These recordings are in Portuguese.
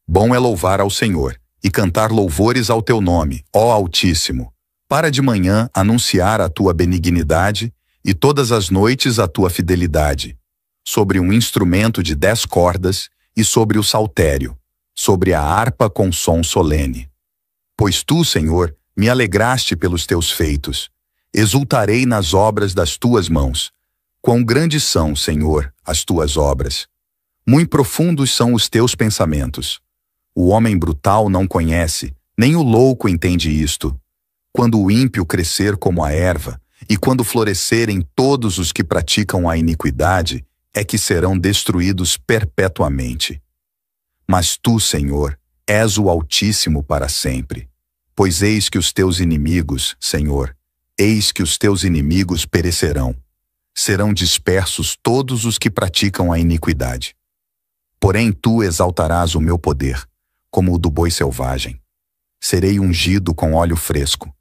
Bom é louvar ao Senhor e cantar louvores ao teu nome, ó Altíssimo. Para de manhã anunciar a tua benignidade e todas as noites a tua fidelidade. Sobre um instrumento de 10 cordas e sobre o saltério, sobre a harpa com som solene. Pois tu, Senhor, me alegraste pelos teus feitos. Exultarei nas obras das tuas mãos. Quão grandes são, Senhor, as tuas obras. Muito profundos são os teus pensamentos. O homem brutal não conhece, nem o louco entende isto. Quando o ímpio crescer como a erva, e quando florescerem todos os que praticam a iniquidade, é que serão destruídos perpetuamente. Mas tu, Senhor, és o Altíssimo para sempre. Pois eis que os teus inimigos, Senhor, eis que os teus inimigos perecerão. Serão dispersos todos os que praticam a iniquidade. Porém tu exaltarás o meu poder, como o do boi selvagem. Serei ungido com óleo fresco.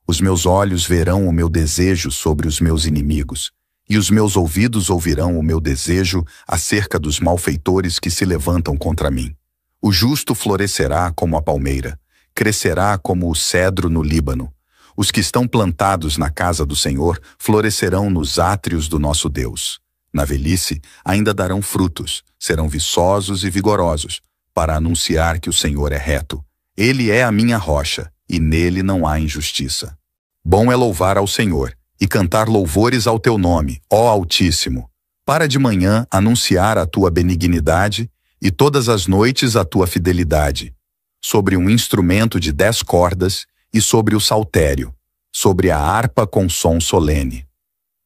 Os meus olhos verão o meu desejo sobre os meus inimigos, e os meus ouvidos ouvirão o meu desejo acerca dos malfeitores que se levantam contra mim. O justo florescerá como a palmeira, crescerá como o cedro no Líbano. Os que estão plantados na casa do Senhor florescerão nos átrios do nosso Deus. Na velhice ainda darão frutos, serão viçosos e vigorosos, para anunciar que o Senhor é reto. Ele é a minha rocha, e nele não há injustiça. Bom é louvar ao Senhor e cantar louvores ao teu nome, ó Altíssimo. Para de manhã anunciar a tua benignidade e todas as noites a tua fidelidade. Sobre um instrumento de 10 cordas e sobre o saltério, sobre a harpa com som solene.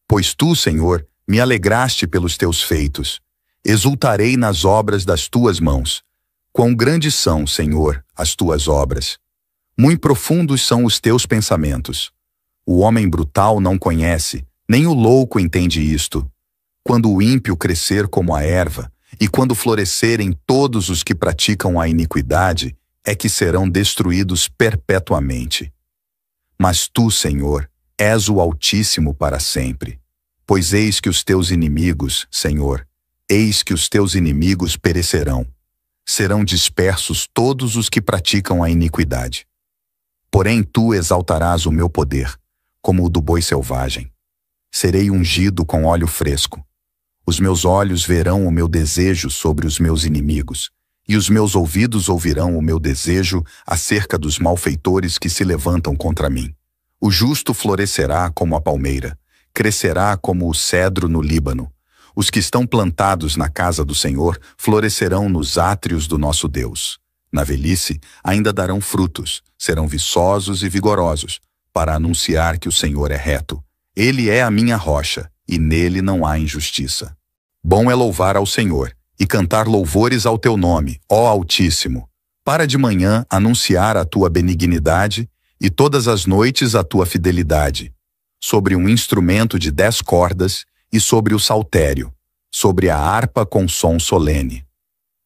Pois tu, Senhor, me alegraste pelos teus feitos. Exultarei nas obras das tuas mãos. Quão grandes são, Senhor, as tuas obras. Muito profundos são os teus pensamentos. O homem brutal não conhece, nem o louco entende isto. Quando o ímpio crescer como a erva, e quando florescerem todos os que praticam a iniquidade, é que serão destruídos perpetuamente. Mas tu, Senhor, és o Altíssimo para sempre. Pois eis que os teus inimigos, Senhor, eis que os teus inimigos perecerão. Serão dispersos todos os que praticam a iniquidade. Porém tu exaltarás o meu poder, como o do boi selvagem. Serei ungido com óleo fresco. Os meus olhos verão o meu desejo sobre os meus inimigos, e os meus ouvidos ouvirão o meu desejo acerca dos malfeitores que se levantam contra mim. O justo florescerá como a palmeira, crescerá como o cedro no Líbano. Os que estão plantados na casa do Senhor florescerão nos átrios do nosso Deus. Na velhice ainda darão frutos, serão viçosos e vigorosos, para anunciar que o Senhor é reto. Ele é a minha rocha, e nele não há injustiça. Bom é louvar ao Senhor e cantar louvores ao teu nome, ó Altíssimo. Para de manhã anunciar a tua benignidade e todas as noites a tua fidelidade. Sobre um instrumento de 10 cordas e sobre o saltério, sobre a harpa com som solene.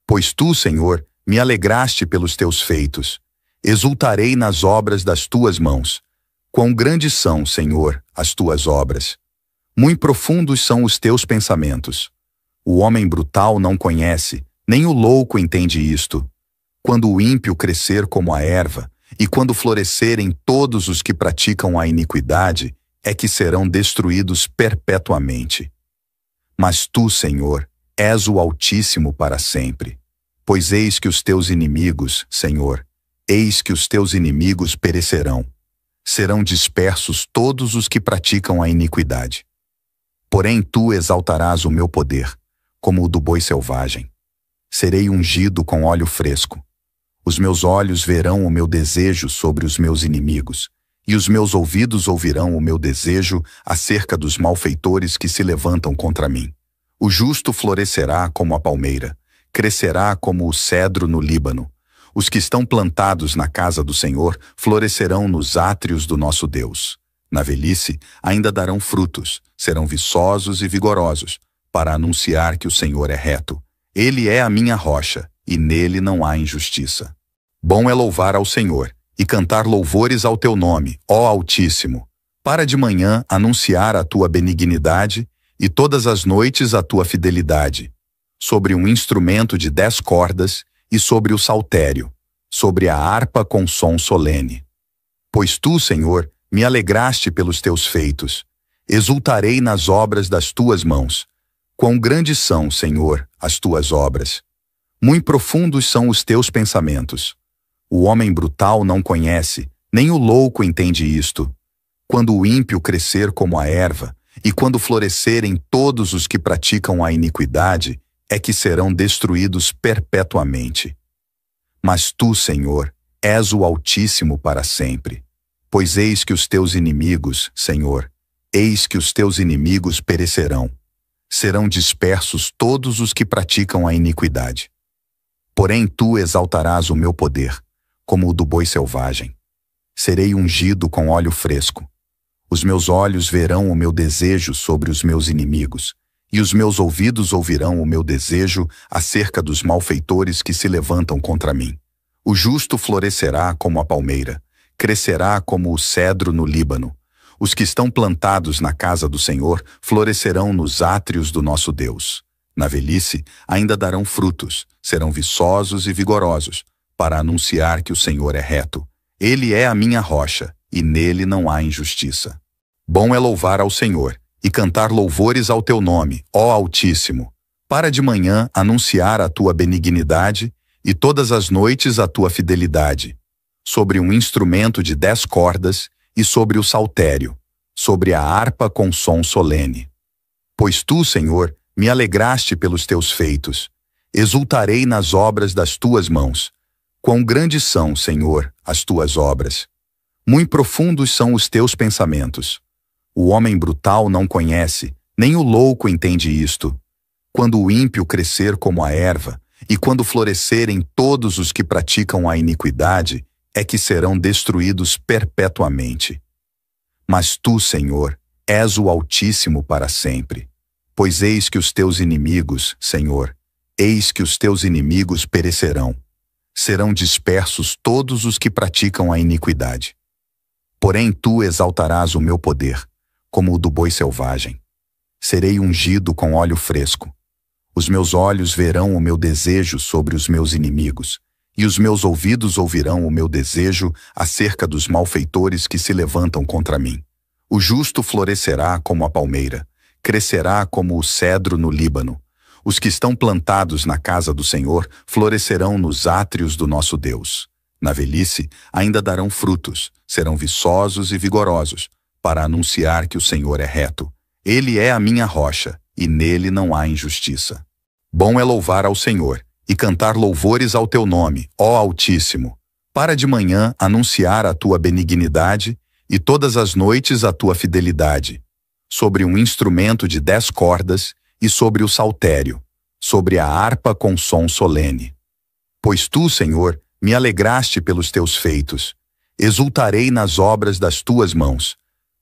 Pois tu, Senhor, me alegraste pelos teus feitos. Exultarei nas obras das tuas mãos. Quão grandes são, Senhor, as tuas obras. Muito profundos são os teus pensamentos. O homem brutal não conhece, nem o louco entende isto. Quando o ímpio crescer como a erva, e quando florescerem todos os que praticam a iniquidade, é que serão destruídos perpetuamente. Mas tu, Senhor, és o Altíssimo para sempre. Pois eis que os teus inimigos, Senhor, eis que os teus inimigos perecerão. Serão dispersos todos os que praticam a iniquidade. Porém tu exaltarás o meu poder, como o do boi selvagem. Serei ungido com óleo fresco. Os meus olhos verão o meu desejo sobre os meus inimigos, e os meus ouvidos ouvirão o meu desejo acerca dos malfeitores que se levantam contra mim. O justo florescerá como a palmeira, crescerá como o cedro no Líbano. Os que estão plantados na casa do Senhor florescerão nos átrios do nosso Deus. Na velhice ainda darão frutos, serão viçosos e vigorosos, para anunciar que o Senhor é reto. Ele é a minha rocha, e nele não há injustiça. Bom é louvar ao Senhor e cantar louvores ao teu nome, ó Altíssimo. Para de manhã anunciar a tua benignidade e todas as noites a tua fidelidade. Sobre um instrumento de 10 cordas e sobre o saltério, sobre a harpa com som solene. Pois tu, Senhor, me alegraste pelos teus feitos. Exultarei nas obras das tuas mãos. Quão grandes são, Senhor, as tuas obras! Muito profundos são os teus pensamentos. O homem brutal não conhece, nem o louco entende isto. Quando o ímpio crescer como a erva, e quando florescerem todos os que praticam a iniquidade, é que serão destruídos perpetuamente. Mas tu, Senhor, és o Altíssimo para sempre. Pois eis que os teus inimigos, Senhor, eis que os teus inimigos perecerão. Serão dispersos todos os que praticam a iniquidade. Porém tu exaltarás o meu poder, como o do boi selvagem. Serei ungido com óleo fresco. Os meus olhos verão o meu desejo sobre os meus inimigos, e os meus ouvidos ouvirão o meu desejo acerca dos malfeitores que se levantam contra mim. O justo florescerá como a palmeira, crescerá como o cedro no Líbano. Os que estão plantados na casa do Senhor florescerão nos átrios do nosso Deus. Na velhice ainda darão frutos, serão viçosos e vigorosos, para anunciar que o Senhor é reto. Ele é a minha rocha, e nele não há injustiça. Bom é louvar ao Senhor, e cantar louvores ao teu nome, ó Altíssimo. Para de manhã anunciar a tua benignidade, e todas as noites a tua fidelidade. Sobre um instrumento de 10 cordas, e sobre o saltério, sobre a harpa com som solene. Pois tu, Senhor, me alegraste pelos teus feitos. Exultarei nas obras das tuas mãos. Quão grandes são, Senhor, as tuas obras! Muito profundos são os teus pensamentos. O homem brutal não conhece, nem o louco entende isto. Quando o ímpio crescer como a erva, e quando florescerem todos os que praticam a iniquidade, é que serão destruídos perpetuamente. Mas tu, Senhor, és o Altíssimo para sempre. Pois eis que os teus inimigos, Senhor, eis que os teus inimigos perecerão. Serão dispersos todos os que praticam a iniquidade. Porém tu exaltarás o meu poder, como o do boi selvagem. Serei ungido com óleo fresco. Os meus olhos verão o meu desejo sobre os meus inimigos, e os meus ouvidos ouvirão o meu desejo acerca dos malfeitores que se levantam contra mim. O justo florescerá como a palmeira, crescerá como o cedro no Líbano. Os que estão plantados na casa do Senhor florescerão nos átrios do nosso Deus. Na velhice ainda darão frutos, serão viçosos e vigorosos, para anunciar que o Senhor é reto. Ele é a minha rocha, e nele não há injustiça. Bom é louvar ao Senhor, e cantar louvores ao teu nome, ó Altíssimo. Para de manhã anunciar a tua benignidade, e todas as noites a tua fidelidade. Sobre um instrumento de 10 cordas, e sobre o saltério, sobre a harpa com som solene. Pois tu, Senhor, me alegraste pelos teus feitos. Exultarei nas obras das tuas mãos.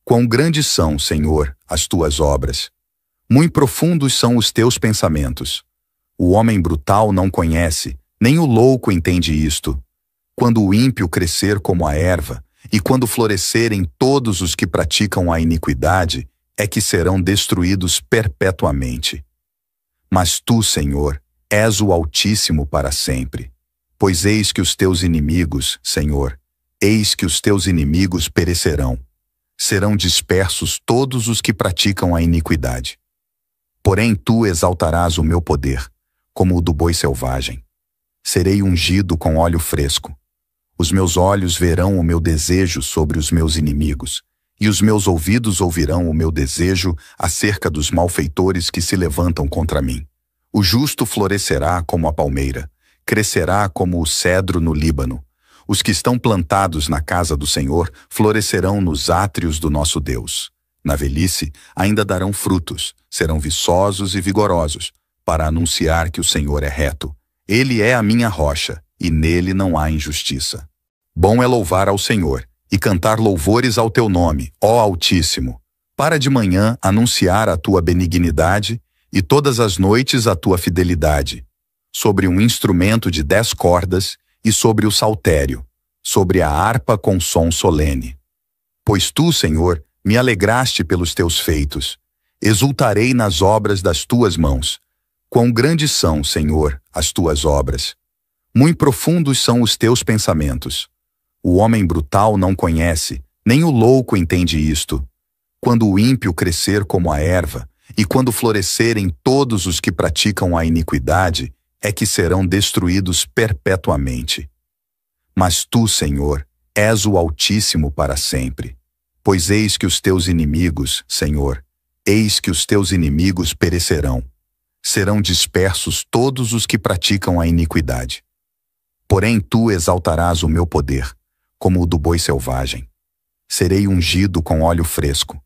Quão grandes são, Senhor, as tuas obras! Muito profundos são os teus pensamentos. O homem brutal não conhece, nem o louco entende isto. Quando o ímpio crescer como a erva, e quando florescerem todos os que praticam a iniquidade, é que serão destruídos perpetuamente. Mas tu, Senhor, és o Altíssimo para sempre. Pois eis que os teus inimigos, Senhor, eis que os teus inimigos perecerão. Serão dispersos todos os que praticam a iniquidade. Porém tu exaltarás o meu poder, como o do boi selvagem. Serei ungido com óleo fresco. Os meus olhos verão o meu desejo sobre os meus inimigos, e os meus ouvidos ouvirão o meu desejo acerca dos malfeitores que se levantam contra mim. O justo florescerá como a palmeira, crescerá como o cedro no Líbano. Os que estão plantados na casa do Senhor florescerão nos átrios do nosso Deus. Na velhice ainda darão frutos, serão viçosos e vigorosos, para anunciar que o Senhor é reto. Ele é a minha rocha, e nele não há injustiça. Bom é louvar ao Senhor, e cantar louvores ao teu nome, ó Altíssimo. Para de manhã anunciar a tua benignidade, e todas as noites a tua fidelidade. Sobre um instrumento de 10 cordas, e sobre o saltério, sobre a harpa com som solene. Pois tu, Senhor, me alegraste pelos teus feitos. Exultarei nas obras das tuas mãos. Quão grandes são, Senhor, as tuas obras! Muito profundos são os teus pensamentos. O homem brutal não conhece, nem o louco entende isto. Quando o ímpio crescer como a erva, e quando florescerem todos os que praticam a iniquidade, é que serão destruídos perpetuamente. Mas tu, Senhor, és o Altíssimo para sempre. Pois eis que os teus inimigos, Senhor, eis que os teus inimigos perecerão. Serão dispersos todos os que praticam a iniquidade. Porém tu exaltarás o meu poder, como o do boi selvagem. Serei ungido com óleo fresco.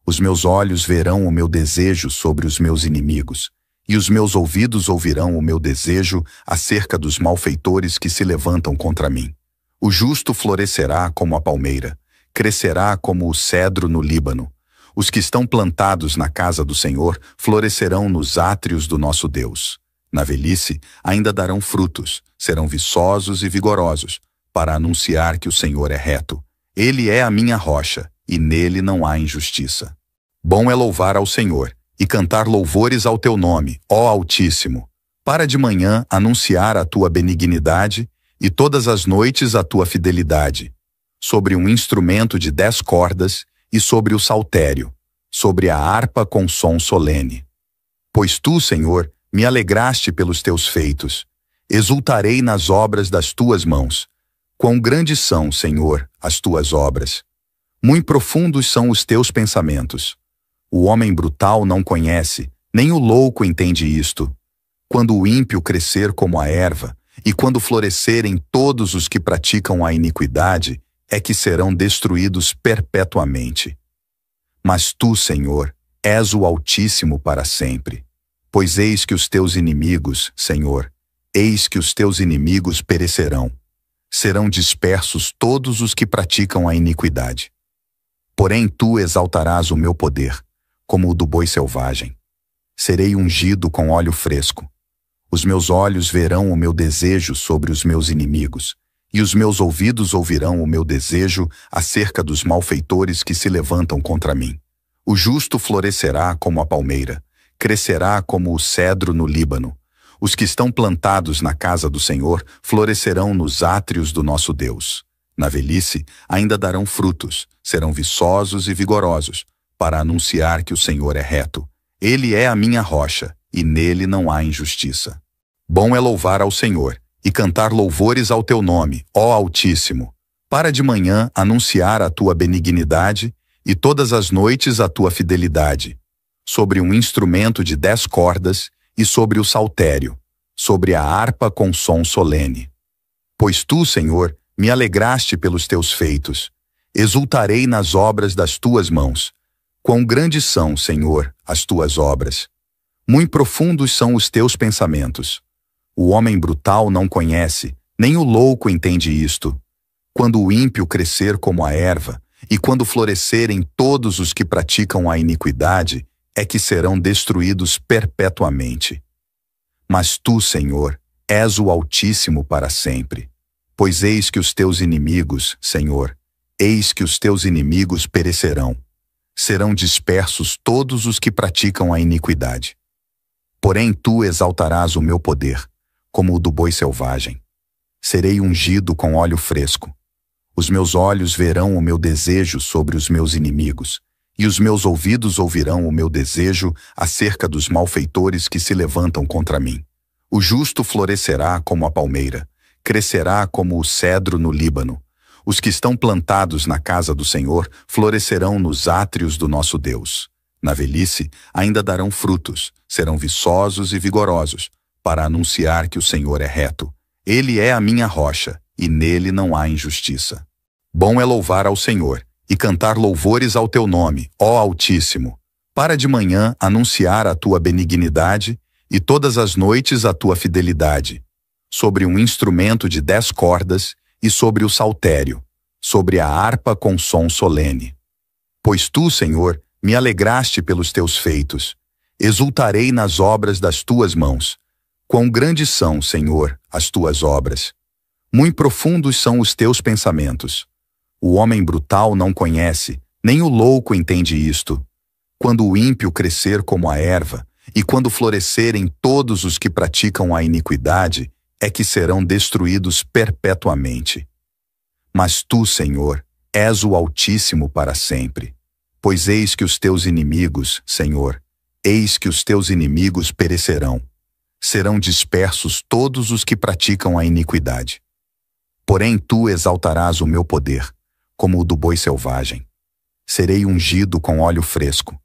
Os meus olhos verão o meu desejo sobre os meus inimigos, e os meus ouvidos ouvirão o meu desejo acerca dos malfeitores que se levantam contra mim. O justo florescerá como a palmeira, crescerá como o cedro no Líbano. Os que estão plantados na casa do Senhor florescerão nos átrios do nosso Deus. Na velhice ainda darão frutos, serão viçosos e vigorosos, para anunciar que o Senhor é reto. Ele é a minha rocha, e nele não há injustiça. Bom é louvar ao Senhor, e cantar louvores ao teu nome, ó Altíssimo. Para de manhã anunciar a tua benignidade, e todas as noites a tua fidelidade. Sobre um instrumento de 10 cordas, e sobre o saltério, sobre a harpa com som solene. Pois tu, Senhor, me alegraste pelos teus feitos. Exultarei nas obras das tuas mãos. Quão grandes são, Senhor, as tuas obras. Muito profundos são os teus pensamentos. O homem brutal não conhece, nem o louco entende isto. Quando o ímpio crescer como a erva, e quando florescerem todos os que praticam a iniquidade, é que serão destruídos perpetuamente. Mas tu, Senhor, és o Altíssimo para sempre. Pois eis que os teus inimigos, Senhor, eis que os teus inimigos perecerão. Serão dispersos todos os que praticam a iniquidade. Porém tu exaltarás o meu poder, como o do boi selvagem. Serei ungido com óleo fresco. Os meus olhos verão o meu desejo sobre os meus inimigos, e os meus ouvidos ouvirão o meu desejo acerca dos malfeitores que se levantam contra mim. O justo florescerá como a palmeira, crescerá como o cedro no Líbano. Os que estão plantados na casa do Senhor florescerão nos átrios do nosso Deus. Na velhice ainda darão frutos, serão viçosos e vigorosos, para anunciar que o Senhor é reto. Ele é a minha rocha, e nele não há injustiça. Bom é louvar ao Senhor, e cantar louvores ao teu nome, ó Altíssimo. Para de manhã anunciar a tua benignidade, e todas as noites a tua fidelidade. Sobre um instrumento de 10 cordas, e sobre o saltério, sobre a harpa com som solene. Pois tu, Senhor, me alegraste pelos teus feitos. Exultarei nas obras das tuas mãos. Quão grandes são, Senhor, as tuas obras. Muito profundos são os teus pensamentos. O homem brutal não conhece, nem o louco entende isto. Quando o ímpio crescer como a erva, e quando florescerem todos os que praticam a iniquidade, é que serão destruídos perpetuamente. Mas tu, Senhor, és o Altíssimo para sempre. Pois eis que os teus inimigos, Senhor, eis que os teus inimigos perecerão. Serão dispersos todos os que praticam a iniquidade. Porém tu exaltarás o meu poder, como o do boi selvagem. Serei ungido com óleo fresco. Os meus olhos verão o meu desejo sobre os meus inimigos, e os meus ouvidos ouvirão o meu desejo acerca dos malfeitores que se levantam contra mim. O justo florescerá como a palmeira, crescerá como o cedro no Líbano. Os que estão plantados na casa do Senhor florescerão nos átrios do nosso Deus. Na velhice ainda darão frutos, serão viçosos e vigorosos, para anunciar que o Senhor é reto. Ele é a minha rocha, e nele não há injustiça. Bom é louvar ao Senhor, e cantar louvores ao teu nome, ó Altíssimo. Para de manhã anunciar a tua benignidade, e todas as noites a tua fidelidade. Sobre um instrumento de 10 cordas, e sobre o saltério, sobre a harpa com som solene. Pois tu, Senhor, me alegraste pelos teus feitos. Exultarei nas obras das tuas mãos. Quão grandes são, Senhor, as tuas obras. Muito profundos são os teus pensamentos. O homem brutal não conhece, nem o louco entende isto. Quando o ímpio crescer como a erva, e quando florescerem todos os que praticam a iniquidade, é que serão destruídos perpetuamente. Mas tu, Senhor, és o Altíssimo para sempre. Pois eis que os teus inimigos, Senhor, eis que os teus inimigos perecerão. Serão dispersos todos os que praticam a iniquidade. Porém tu exaltarás o meu poder, como o do boi selvagem. Serei ungido com óleo fresco.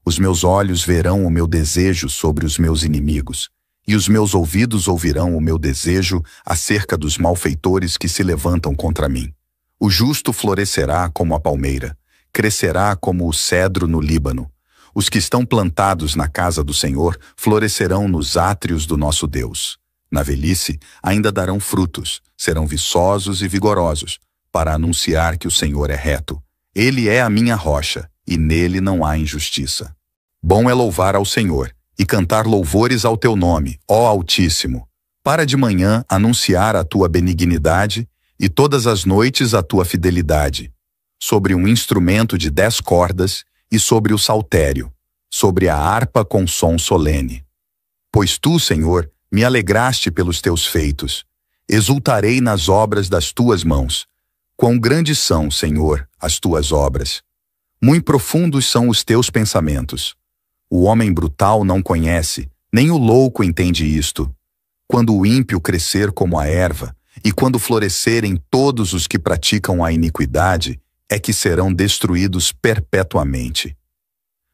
Os meus olhos verão o meu desejo sobre os meus inimigos, e os meus ouvidos ouvirão o meu desejo acerca dos malfeitores que se levantam contra mim. O justo florescerá como a palmeira, crescerá como o cedro no Líbano. Os que estão plantados na casa do Senhor florescerão nos átrios do nosso Deus. Na velhice ainda darão frutos, serão viçosos e vigorosos, para anunciar que o Senhor é reto. Ele é a minha rocha, e nele não há injustiça. Bom é louvar ao Senhor, e cantar louvores ao teu nome, ó Altíssimo. Para de manhã anunciar a tua benignidade, e todas as noites a tua fidelidade. Sobre um instrumento de 10 cordas, e sobre o saltério, sobre a harpa com som solene. Pois tu, Senhor, me alegraste pelos teus feitos. Exultarei nas obras das tuas mãos. Quão grandes são, Senhor, as tuas obras. Muito profundos são os teus pensamentos. O homem brutal não conhece, nem o louco entende isto. Quando o ímpio crescer como a erva, e quando florescerem todos os que praticam a iniquidade, é que serão destruídos perpetuamente.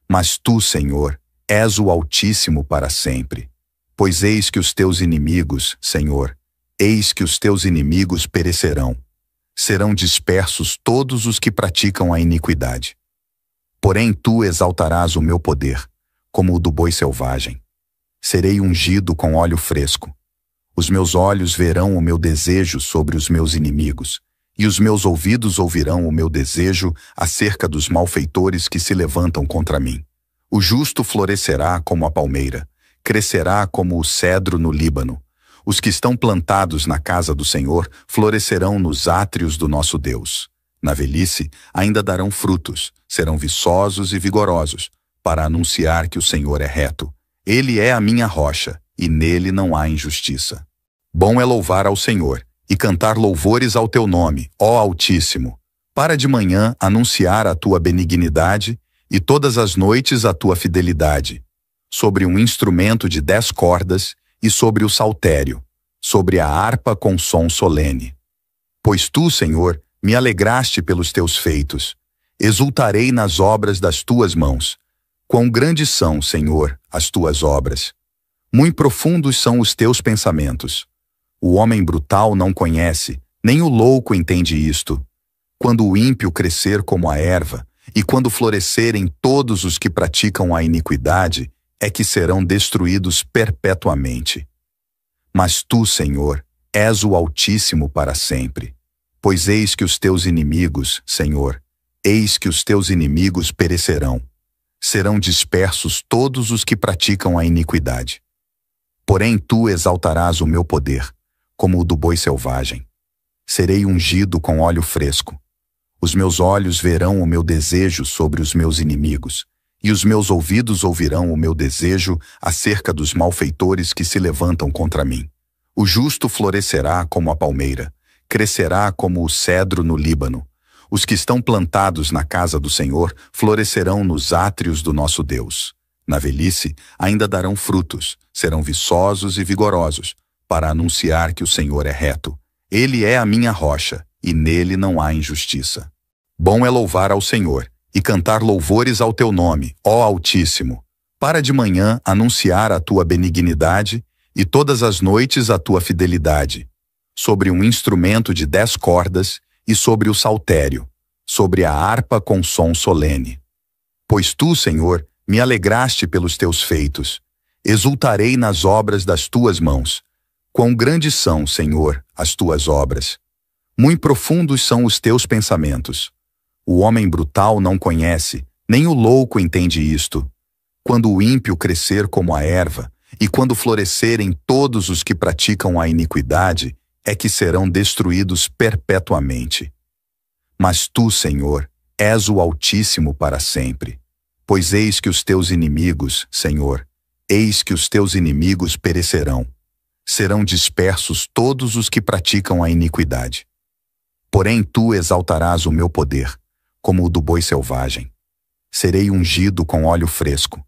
Mas tu, Senhor, és o Altíssimo para sempre. Pois eis que os teus inimigos, Senhor, eis que os teus inimigos perecerão. Serão dispersos todos os que praticam a iniquidade. Porém tu exaltarás o meu poder, como o do boi selvagem. Serei ungido com óleo fresco. Os meus olhos verão o meu desejo sobre os meus inimigos, e os meus ouvidos ouvirão o meu desejo acerca dos malfeitores que se levantam contra mim. O justo florescerá como a palmeira, crescerá como o cedro no Líbano. Os que estão plantados na casa do Senhor florescerão nos átrios do nosso Deus. Na velhice ainda darão frutos, serão viçosos e vigorosos, para anunciar que o Senhor é reto. Ele é a minha rocha, e nele não há injustiça. Bom é louvar ao Senhor, e cantar louvores ao teu nome, ó Altíssimo. Para de manhã anunciar a tua benignidade, e todas as noites a tua fidelidade. Sobre um instrumento de 10 cordas, e sobre o saltério, sobre a harpa com som solene. Pois tu, Senhor, me alegraste pelos teus feitos. Exultarei nas obras das tuas mãos. Quão grandes são, Senhor, as tuas obras. Muito profundos são os teus pensamentos. O homem brutal não conhece, nem o louco entende isto. Quando o ímpio crescer como a erva, e quando florescerem todos os que praticam a iniquidade, é que serão destruídos perpetuamente. Mas tu, Senhor, és o Altíssimo para sempre. Pois eis que os teus inimigos, Senhor, eis que os teus inimigos perecerão. Serão dispersos todos os que praticam a iniquidade. Porém tu exaltarás o meu poder, como o do boi selvagem. Serei ungido com óleo fresco. Os meus olhos verão o meu desejo sobre os meus inimigos, e os meus ouvidos ouvirão o meu desejo acerca dos malfeitores que se levantam contra mim. O justo florescerá como a palmeira, crescerá como o cedro no Líbano. Os que estão plantados na casa do Senhor florescerão nos átrios do nosso Deus. Na velhice ainda darão frutos, serão viçosos e vigorosos, para anunciar que o Senhor é reto. Ele é a minha rocha, e nele não há injustiça. Bom é louvar ao Senhor, e cantar louvores ao teu nome, ó Altíssimo. Para de manhã anunciar a tua benignidade, e todas as noites a tua fidelidade. Sobre um instrumento de 10 cordas, e sobre o saltério, sobre a harpa com som solene. Pois tu, Senhor, me alegraste pelos teus feitos. Exultarei nas obras das tuas mãos. Quão grandes são, Senhor, as tuas obras. Muito profundos são os teus pensamentos. O homem brutal não conhece, nem o louco entende isto. Quando o ímpio crescer como a erva, e quando florescerem todos os que praticam a iniquidade, é que serão destruídos perpetuamente. Mas tu, Senhor, és o Altíssimo para sempre. Pois eis que os teus inimigos, Senhor, eis que os teus inimigos perecerão. serão dispersos todos os que praticam a iniquidade. Porém tu exaltarás o meu poder, como o do boi selvagem. Serei ungido com óleo fresco.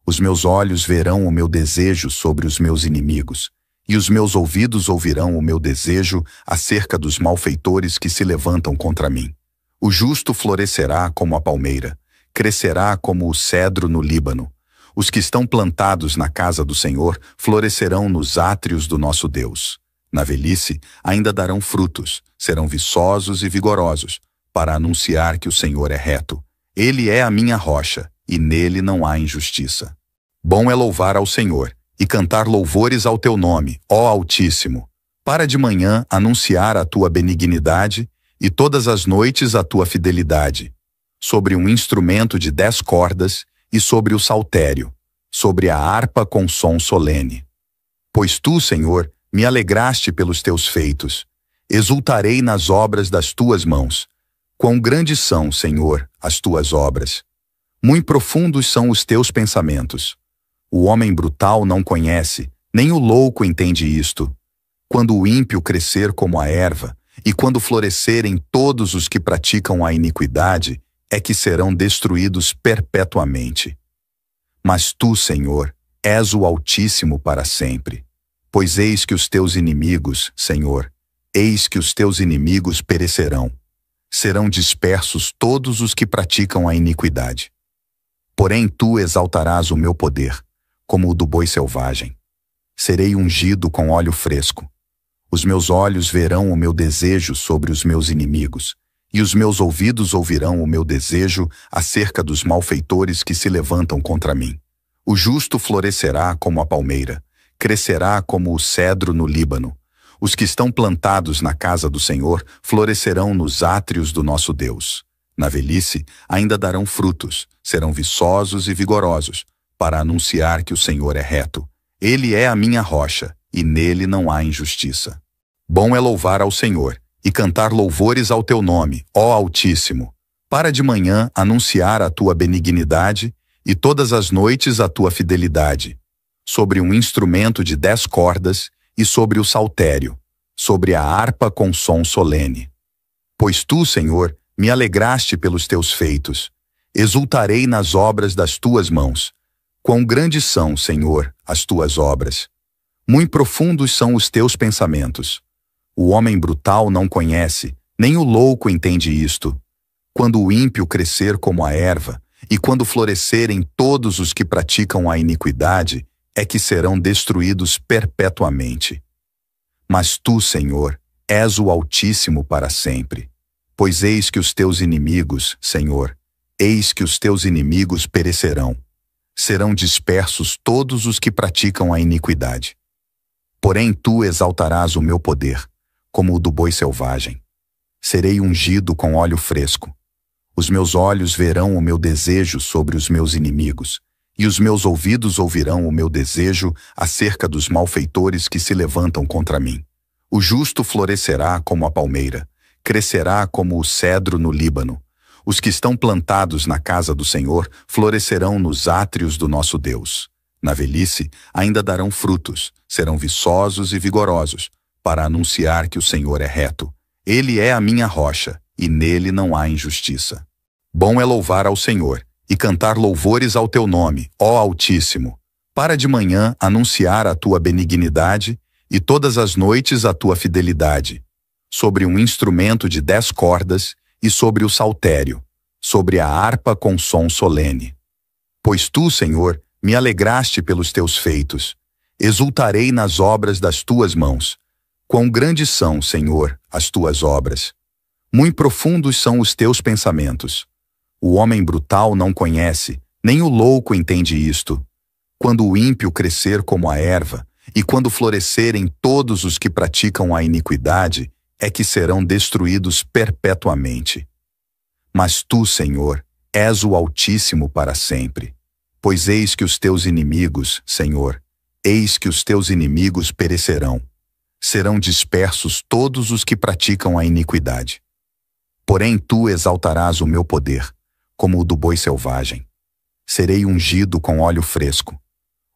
Os meus olhos verão o meu desejo sobre os meus inimigos, e os meus ouvidos ouvirão o meu desejo acerca dos malfeitores que se levantam contra mim. O justo florescerá como a palmeira, crescerá como o cedro no Líbano. Os que estão plantados na casa do Senhor florescerão nos átrios do nosso Deus. Na velhice ainda darão frutos, serão viçosos e vigorosos, para anunciar que o Senhor é reto. Ele é a minha rocha, e nele não há injustiça. Bom é louvar ao Senhor, e cantar louvores ao teu nome, ó Altíssimo. Para de manhã anunciar a tua benignidade, e todas as noites a tua fidelidade. Sobre um instrumento de 10 cordas, e sobre o saltério, sobre a harpa com som solene. Pois tu, Senhor, me alegraste pelos teus feitos. Exultarei nas obras das tuas mãos. Quão grandes são, Senhor, as tuas obras. Muito profundos são os teus pensamentos. O homem brutal não conhece, nem o louco entende isto. Quando o ímpio crescer como a erva, e quando florescerem todos os que praticam a iniquidade, é que serão destruídos perpetuamente. Mas tu, Senhor, és o Altíssimo para sempre. Pois eis que os teus inimigos, Senhor, eis que os teus inimigos perecerão. Serão dispersos todos os que praticam a iniquidade. Porém tu exaltarás o meu poder, como o do boi selvagem. Serei ungido com óleo fresco. Os meus olhos verão o meu desejo sobre os meus inimigos, e os meus ouvidos ouvirão o meu desejo acerca dos malfeitores que se levantam contra mim. O justo florescerá como a palmeira, crescerá como o cedro no Líbano. Os que estão plantados na casa do Senhor florescerão nos átrios do nosso Deus. Na velhice ainda darão frutos, serão viçosos e vigorosos, para anunciar que o Senhor é reto. Ele é a minha rocha, e nele não há injustiça. Bom é louvar ao Senhor, e cantar louvores ao teu nome, ó Altíssimo. Para de manhã anunciar a tua benignidade, e todas as noites a tua fidelidade. Sobre um instrumento de 10 cordas, e sobre o saltério, sobre a harpa com som solene. Pois tu, Senhor, me alegraste pelos teus feitos. Exultarei nas obras das tuas mãos. Quão grandes são, Senhor, as tuas obras. Muito profundos são os teus pensamentos. O homem brutal não conhece, nem o louco entende isto. Quando o ímpio crescer como a erva, e quando florescerem todos os que praticam a iniquidade, é que serão destruídos perpetuamente. Mas tu, Senhor, és o Altíssimo para sempre. Pois eis que os teus inimigos, Senhor, eis que os teus inimigos perecerão. Serão dispersos todos os que praticam a iniquidade. Porém tu exaltarás o meu poder, como o do boi selvagem. Serei ungido com óleo fresco. Os meus olhos verão o meu desejo sobre os meus inimigos, e os meus ouvidos ouvirão o meu desejo acerca dos malfeitores que se levantam contra mim. O justo florescerá como a palmeira, crescerá como o cedro no Líbano. Os que estão plantados na casa do Senhor florescerão nos átrios do nosso Deus. Na velhice ainda darão frutos, serão viçosos e vigorosos, para anunciar que o Senhor é reto. Ele é a minha rocha, e nele não há injustiça. Bom é louvar ao Senhor, e cantar louvores ao teu nome, ó Altíssimo. Para de manhã anunciar a tua benignidade, e todas as noites a tua fidelidade. Sobre um instrumento de 10 cordas, e sobre o saltério, sobre a harpa com som solene. Pois tu, Senhor, me alegraste pelos teus feitos. Exultarei nas obras das tuas mãos. Quão grandes são, Senhor, as tuas obras. Muito profundos são os teus pensamentos. O homem brutal não conhece, nem o louco entende isto. Quando o ímpio crescer como a erva, e quando florescerem todos os que praticam a iniquidade, é que serão destruídos perpetuamente. Mas tu, Senhor, és o Altíssimo para sempre. Pois eis que os teus inimigos, Senhor, eis que os teus inimigos perecerão. Serão dispersos todos os que praticam a iniquidade. Porém tu exaltarás o meu poder, como o do boi selvagem. Serei ungido com óleo fresco.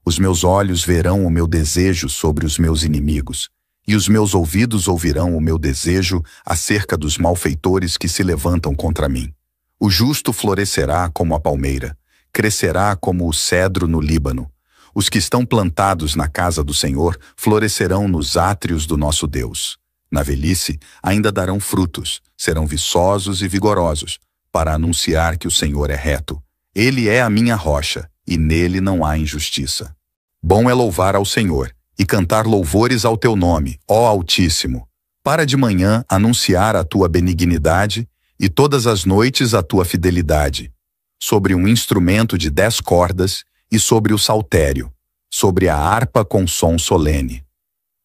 Os meus olhos verão o meu desejo sobre os meus inimigos, e os meus ouvidos ouvirão o meu desejo acerca dos malfeitores que se levantam contra mim. O justo florescerá como a palmeira, crescerá como o cedro no Líbano. Os que estão plantados na casa do Senhor florescerão nos átrios do nosso Deus. Na velhice ainda darão frutos, serão viçosos e vigorosos, para anunciar que o Senhor é reto. Ele é a minha rocha, e nele não há injustiça. Bom é louvar ao Senhor, e cantar louvores ao teu nome, ó Altíssimo. Para de manhã anunciar a tua benignidade, e todas as noites a tua fidelidade. Sobre um instrumento de 10 cordas, e sobre o saltério, sobre a harpa com som solene.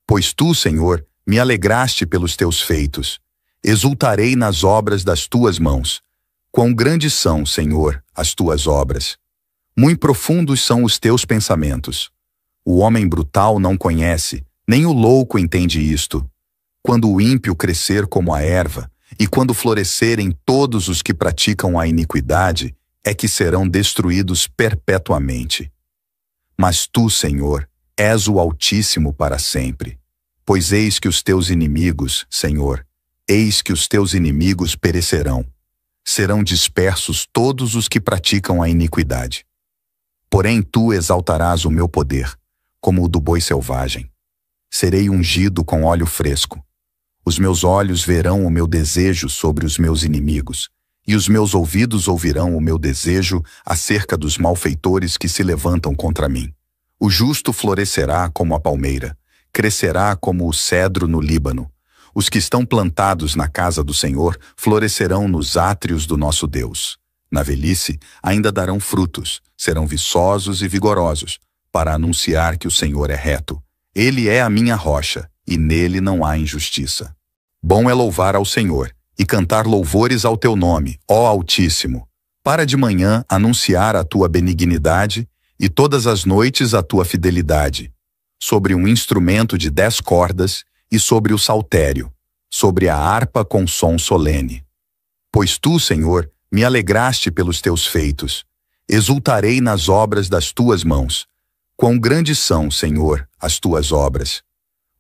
Pois tu, Senhor, me alegraste pelos teus feitos. Exultarei nas obras das tuas mãos. Quão grandes são, Senhor, as tuas obras. Muito profundos são os teus pensamentos. O homem brutal não conhece, nem o louco entende isto. Quando o ímpio crescer como a erva, e quando florescerem todos os que praticam a iniquidade, é que serão destruídos perpetuamente. Mas tu, Senhor, és o Altíssimo para sempre. Pois eis que os teus inimigos, Senhor, eis que os teus inimigos perecerão. Serão dispersos todos os que praticam a iniquidade. Porém tu exaltarás o meu poder, como o do boi selvagem. Serei ungido com óleo fresco. Os meus olhos verão o meu desejo sobre os meus inimigos, e os meus ouvidos ouvirão o meu desejo acerca dos malfeitores que se levantam contra mim. O justo florescerá como a palmeira, crescerá como o cedro no Líbano. Os que estão plantados na casa do Senhor florescerão nos átrios do nosso Deus. Na velhice ainda darão frutos, serão viçosos e vigorosos, para anunciar que o Senhor é reto. Ele é a minha rocha, e nele não há injustiça. Bom é louvar ao Senhor, e cantar louvores ao teu nome, ó Altíssimo. Para de manhã anunciar a tua benignidade, e todas as noites a tua fidelidade. Sobre um instrumento de 10 cordas, e sobre o saltério, sobre a harpa com som solene. Pois tu, Senhor, me alegraste pelos teus feitos. Exultarei nas obras das tuas mãos. Quão grandes são, Senhor, as tuas obras.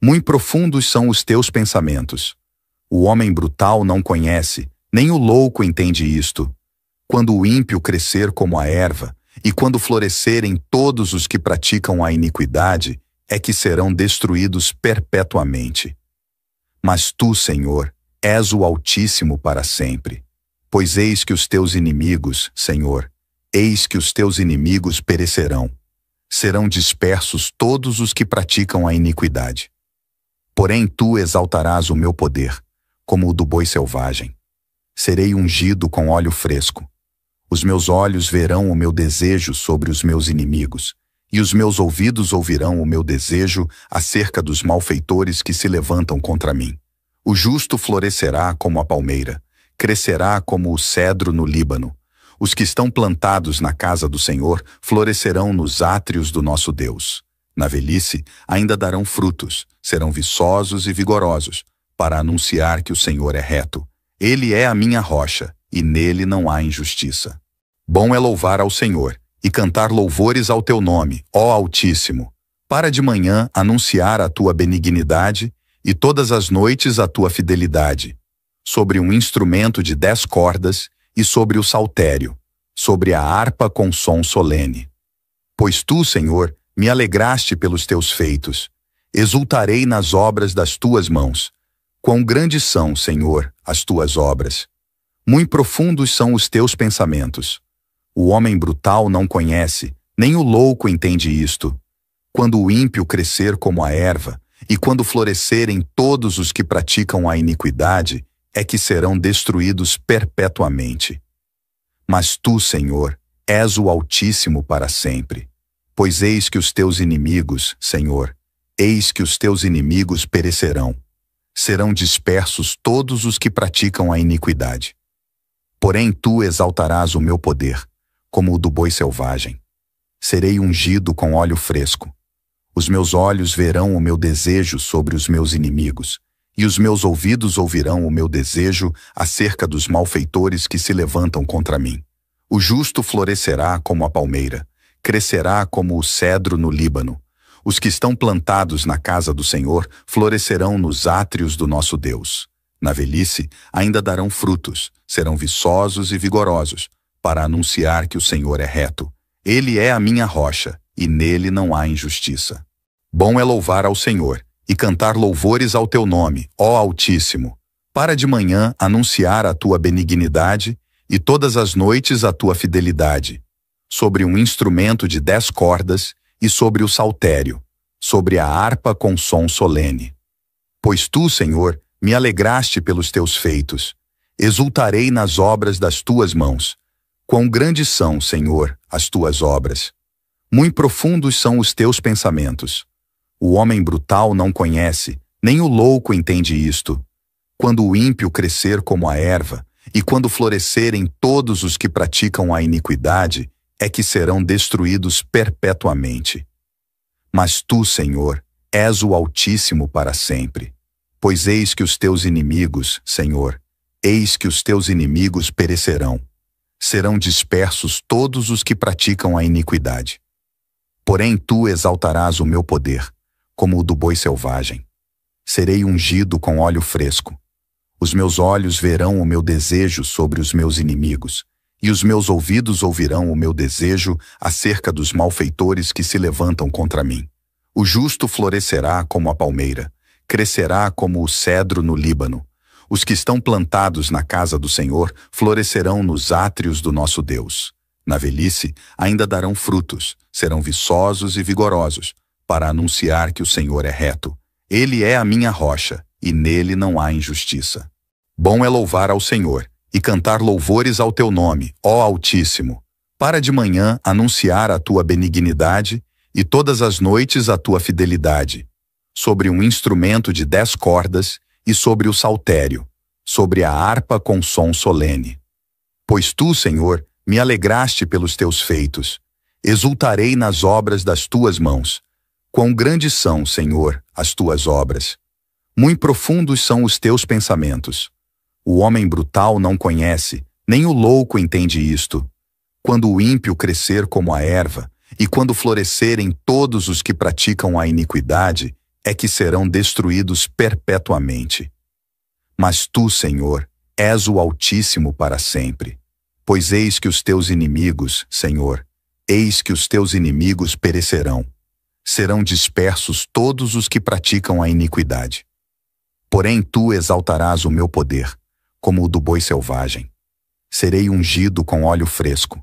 Muito profundos são os teus pensamentos. O homem brutal não conhece, nem o louco entende isto. Quando o ímpio crescer como a erva, e quando florescerem todos os que praticam a iniquidade, é que serão destruídos perpetuamente. Mas tu, Senhor, és o Altíssimo para sempre. Pois eis que os teus inimigos, Senhor, eis que os teus inimigos perecerão. Serão dispersos todos os que praticam a iniquidade. Porém tu exaltarás o meu poder, como o do boi selvagem. Serei ungido com óleo fresco. Os meus olhos verão o meu desejo sobre os meus inimigos, e os meus ouvidos ouvirão o meu desejo acerca dos malfeitores que se levantam contra mim. O justo florescerá como a palmeira, crescerá como o cedro no Líbano. Os que estão plantados na casa do Senhor florescerão nos átrios do nosso Deus. Na velhice ainda darão frutos, serão viçosos e vigorosos, para anunciar que o Senhor é reto. Ele é a minha rocha, e nele não há injustiça. Bom é louvar ao Senhor, e cantar louvores ao teu nome, ó Altíssimo. Para de manhã anunciar a tua benignidade, e todas as noites a tua fidelidade. Sobre um instrumento de 10 cordas, e sobre o saltério, sobre a harpa com som solene. Pois tu, Senhor, me alegraste pelos teus feitos. Exultarei nas obras das tuas mãos. Quão grandes são, Senhor, as tuas obras. Muito profundos são os teus pensamentos. O homem brutal não conhece, nem o louco entende isto. Quando o ímpio crescer como a erva, e quando florescerem todos os que praticam a iniquidade, é que serão destruídos perpetuamente. Mas tu, Senhor, és o Altíssimo para sempre. Pois eis que os teus inimigos, Senhor, eis que os teus inimigos perecerão. Serão dispersos todos os que praticam a iniquidade. Porém tu exaltarás o meu poder, como o do boi selvagem. Serei ungido com óleo fresco. Os meus olhos verão o meu desejo sobre os meus inimigos, e os meus ouvidos ouvirão o meu desejo acerca dos malfeitores que se levantam contra mim. O justo florescerá como a palmeira, crescerá como o cedro no Líbano. Os que estão plantados na casa do Senhor florescerão nos átrios do nosso Deus. Na velhice ainda darão frutos, serão viçosos e vigorosos, para anunciar que o Senhor é reto. Ele é a minha rocha, e nele não há injustiça. Bom é louvar ao Senhor, e cantar louvores ao teu nome, ó Altíssimo. Para de manhã anunciar a tua benignidade, e todas as noites a tua fidelidade. Sobre um instrumento de 10 cordas, e sobre o saltério, sobre a harpa com som solene. Pois tu, Senhor, me alegraste pelos teus feitos. Exultarei nas obras das tuas mãos. Quão grandes são, Senhor, as tuas obras. Muito profundos são os teus pensamentos. O homem brutal não conhece, nem o louco entende isto. Quando o ímpio crescer como a erva, e quando florescerem todos os que praticam a iniquidade, é que serão destruídos perpetuamente. Mas tu, Senhor, és o Altíssimo para sempre. Pois eis que os teus inimigos, Senhor, eis que os teus inimigos perecerão. Serão dispersos todos os que praticam a iniquidade. Porém tu exaltarás o meu poder, como o do boi selvagem. Serei ungido com óleo fresco. Os meus olhos verão o meu desejo sobre os meus inimigos, e os meus ouvidos ouvirão o meu desejo acerca dos malfeitores que se levantam contra mim. O justo florescerá como a palmeira, crescerá como o cedro no Líbano. Os que estão plantados na casa do Senhor florescerão nos átrios do nosso Deus. Na velhice ainda darão frutos, serão viçosos e vigorosos, para anunciar que o Senhor é reto. Ele é a minha rocha, e nele não há injustiça. Bom é louvar ao Senhor, e cantar louvores ao teu nome, ó Altíssimo. Para de manhã anunciar a tua benignidade, e todas as noites a tua fidelidade. Sobre um instrumento de 10 cordas, e sobre o saltério, sobre a harpa com som solene. Pois tu, Senhor, me alegraste pelos teus feitos. Exultarei nas obras das tuas mãos. Quão grandes são, Senhor, as tuas obras. Muito profundos são os teus pensamentos. O homem brutal não conhece, nem o louco entende isto. Quando o ímpio crescer como a erva, e quando florescerem todos os que praticam a iniquidade, é que serão destruídos perpetuamente. Mas tu, Senhor, és o Altíssimo para sempre. Pois eis que os teus inimigos, Senhor, eis que os teus inimigos perecerão. Serão dispersos todos os que praticam a iniquidade. Porém tu exaltarás o meu poder, como o do boi selvagem. Serei ungido com óleo fresco.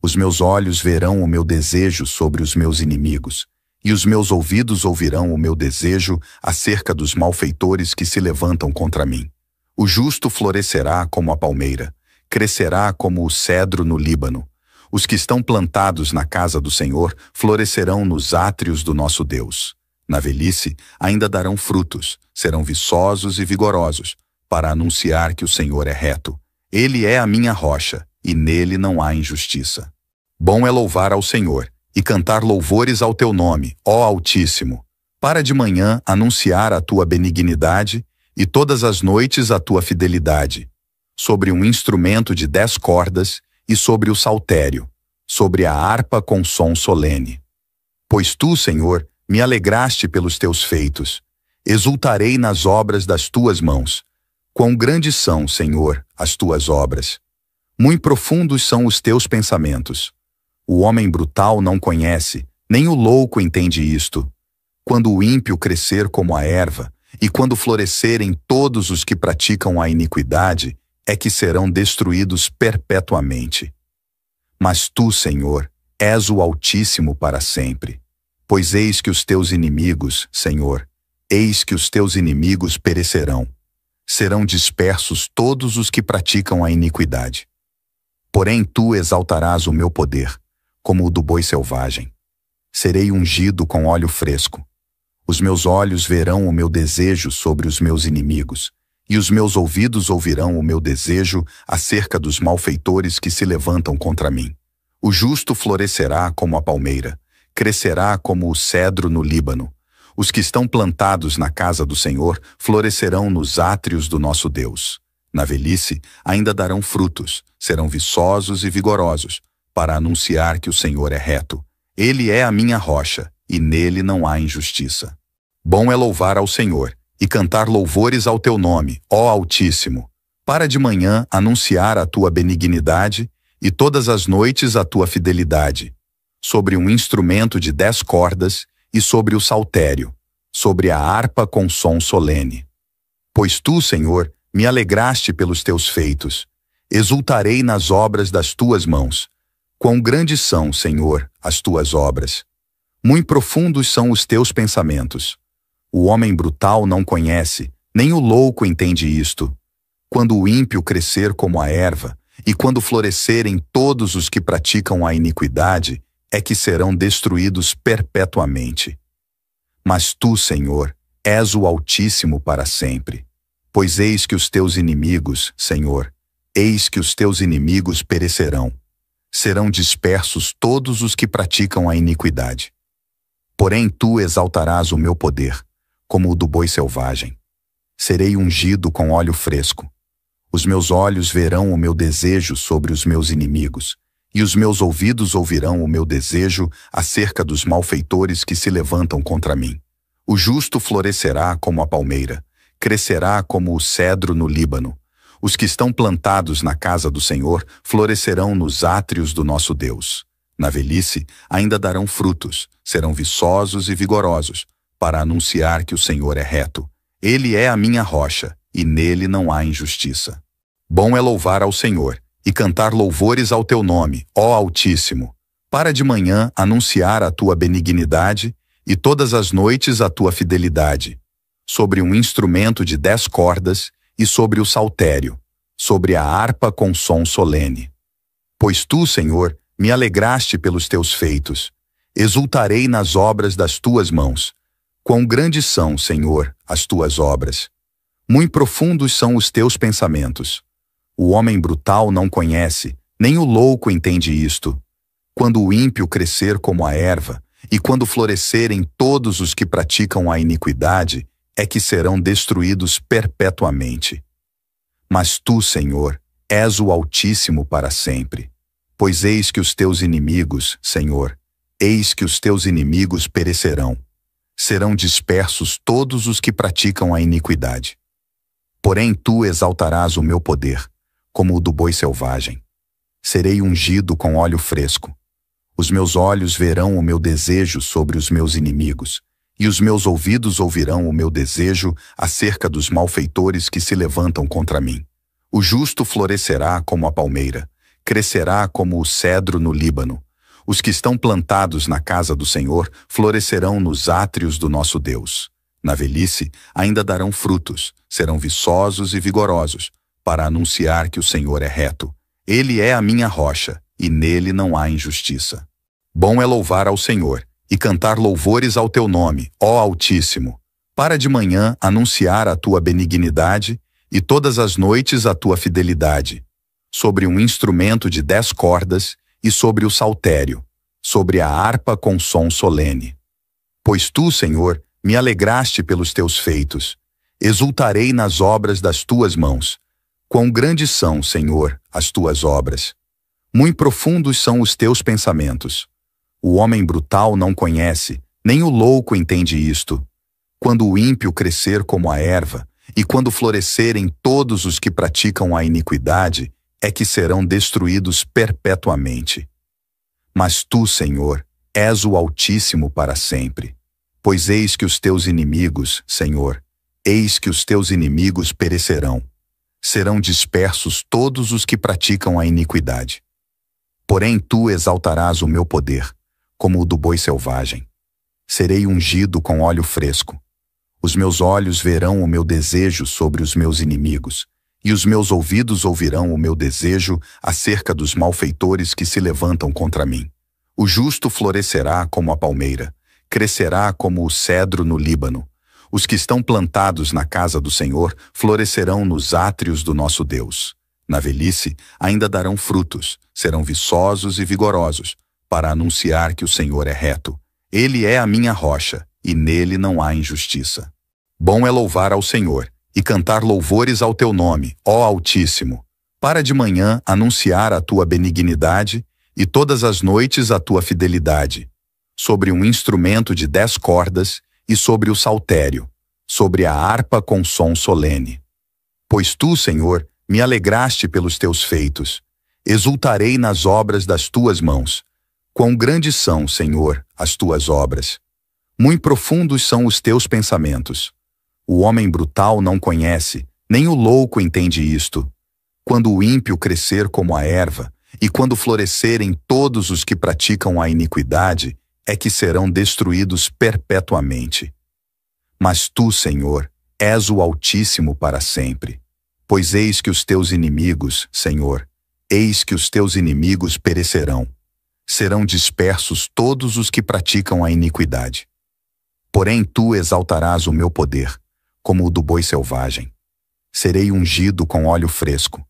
Os meus olhos verão o meu desejo sobre os meus inimigos, e os meus ouvidos ouvirão o meu desejo acerca dos malfeitores que se levantam contra mim. O justo florescerá como a palmeira, crescerá como o cedro no Líbano. Os que estão plantados na casa do Senhor florescerão nos átrios do nosso Deus. Na velhice ainda darão frutos, serão viçosos e vigorosos, para anunciar que o Senhor é reto. Ele é a minha rocha, e nele não há injustiça. Bom é louvar ao Senhor, e cantar louvores ao teu nome, ó Altíssimo. Para de manhã anunciar a tua benignidade, e todas as noites a tua fidelidade. Sobre um instrumento de 10 cordas, e sobre o saltério, sobre a harpa com som solene. Pois tu, Senhor, me alegraste pelos teus feitos. Exultarei nas obras das tuas mãos. Quão grandes são, Senhor, as tuas obras. Muito profundos são os teus pensamentos. O homem brutal não conhece, nem o louco entende isto. Quando o ímpio crescer como a erva, e quando florescerem todos os que praticam a iniquidade, é que serão destruídos perpetuamente. Mas tu, Senhor, és o Altíssimo para sempre. Pois eis que os teus inimigos, Senhor, eis que os teus inimigos perecerão. Serão dispersos todos os que praticam a iniquidade. Porém tu exaltarás o meu poder, como o do boi selvagem. Serei ungido com óleo fresco. Os meus olhos verão o meu desejo sobre os meus inimigos, e os meus ouvidos ouvirão o meu desejo acerca dos malfeitores que se levantam contra mim. O justo florescerá como a palmeira, crescerá como o cedro no Líbano. Os que estão plantados na casa do Senhor florescerão nos átrios do nosso Deus. Na velhice ainda darão frutos, serão viçosos e vigorosos, para anunciar que o Senhor é reto. Ele é a minha rocha, e nele não há injustiça. Bom é louvar ao Senhor, e cantar louvores ao teu nome, ó Altíssimo, para de manhã anunciar a tua benignidade, e todas as noites a tua fidelidade, sobre um instrumento de 10 cordas, e sobre o saltério, sobre a harpa com som solene. Pois tu, Senhor, me alegraste pelos teus feitos, exultarei nas obras das tuas mãos. Quão grandes são, Senhor, as tuas obras! Muito profundos são os teus pensamentos. O homem brutal não conhece, nem o louco entende isto. Quando o ímpio crescer como a erva, e quando florescerem todos os que praticam a iniquidade, é que serão destruídos perpetuamente. Mas tu, Senhor, és o Altíssimo para sempre. Pois eis que os teus inimigos, Senhor, eis que os teus inimigos perecerão. Serão dispersos todos os que praticam a iniquidade. Porém tu exaltarás o meu poder, como o do boi selvagem. Serei ungido com óleo fresco. Os meus olhos verão o meu desejo sobre os meus inimigos, e os meus ouvidos ouvirão o meu desejo acerca dos malfeitores que se levantam contra mim. O justo florescerá como a palmeira, crescerá como o cedro no Líbano. Os que estão plantados na casa do Senhor florescerão nos átrios do nosso Deus. Na velhice ainda darão frutos, serão viçosos e vigorosos, para anunciar que o Senhor é reto. Ele é a minha rocha, e nele não há injustiça. Bom é louvar ao Senhor, e cantar louvores ao teu nome, ó Altíssimo, para de manhã anunciar a tua benignidade, e todas as noites a tua fidelidade, sobre um instrumento de 10 cordas, e sobre o saltério, sobre a harpa com som solene. Pois tu, Senhor, me alegraste pelos teus feitos, exultarei nas obras das tuas mãos. Quão grandes são, Senhor, as tuas obras! Muito profundos são os teus pensamentos. O homem brutal não conhece, nem o louco entende isto. Quando o ímpio crescer como a erva, e quando florescerem todos os que praticam a iniquidade, é que serão destruídos perpetuamente. Mas tu, Senhor, és o Altíssimo para sempre. Pois eis que os teus inimigos, Senhor, eis que os teus inimigos perecerão. Serão dispersos todos os que praticam a iniquidade. Porém tu exaltarás o meu poder, como o do boi selvagem. Serei ungido com óleo fresco. Os meus olhos verão o meu desejo sobre os meus inimigos, e os meus ouvidos ouvirão o meu desejo acerca dos malfeitores que se levantam contra mim. O justo florescerá como a palmeira, crescerá como o cedro no Líbano. Os que estão plantados na casa do Senhor florescerão nos átrios do nosso Deus. Na velhice ainda darão frutos, serão viçosos e vigorosos, para anunciar que o Senhor é reto. Ele é a minha rocha, e nele não há injustiça. Bom é louvar ao Senhor, e cantar louvores ao teu nome, ó Altíssimo, para de manhã anunciar a tua benignidade, e todas as noites a tua fidelidade, sobre um instrumento de 10 cordas, e sobre o saltério, sobre a harpa com som solene. Pois tu, Senhor, me alegraste pelos teus feitos, exultarei nas obras das tuas mãos. Quão grandes são, Senhor, as tuas obras! Muito profundos são os teus pensamentos. O homem brutal não conhece, nem o louco entende isto. Quando o ímpio crescer como a erva, e quando florescerem todos os que praticam a iniquidade, é que serão destruídos perpetuamente. Mas tu, Senhor, és o Altíssimo para sempre. Pois eis que os teus inimigos, Senhor, eis que os teus inimigos perecerão. Serão dispersos todos os que praticam a iniquidade. Porém tu exaltarás o meu poder, como o do boi selvagem. Serei ungido com óleo fresco. Os meus olhos verão o meu desejo sobre os meus inimigos, e os meus ouvidos ouvirão o meu desejo acerca dos malfeitores que se levantam contra mim. O justo florescerá como a palmeira, crescerá como o cedro no Líbano. Os que estão plantados na casa do Senhor florescerão nos átrios do nosso Deus. Na velhice ainda darão frutos, serão viçosos e vigorosos, para anunciar que o Senhor é reto. Ele é a minha rocha, e nele não há injustiça. Bom é louvar ao Senhor, e cantar louvores ao teu nome, ó Altíssimo, para de manhã anunciar a tua benignidade, e todas as noites a tua fidelidade, sobre um instrumento de 10 cordas e sobre o saltério, sobre a harpa com som solene. Pois tu, Senhor, me alegraste pelos teus feitos. Exultarei nas obras das tuas mãos. Quão grandes são, Senhor, as tuas obras! Muito profundos são os teus pensamentos. O homem brutal não conhece, nem o louco entende isto. Quando o ímpio crescer como a erva, e quando florescerem todos os que praticam a iniquidade, é que serão destruídos perpetuamente. Mas tu, Senhor, és o Altíssimo para sempre. Pois eis que os teus inimigos, Senhor, eis que os teus inimigos perecerão. Serão dispersos todos os que praticam a iniquidade. Porém tu exaltarás o meu poder, como o do boi selvagem. Serei ungido com óleo fresco.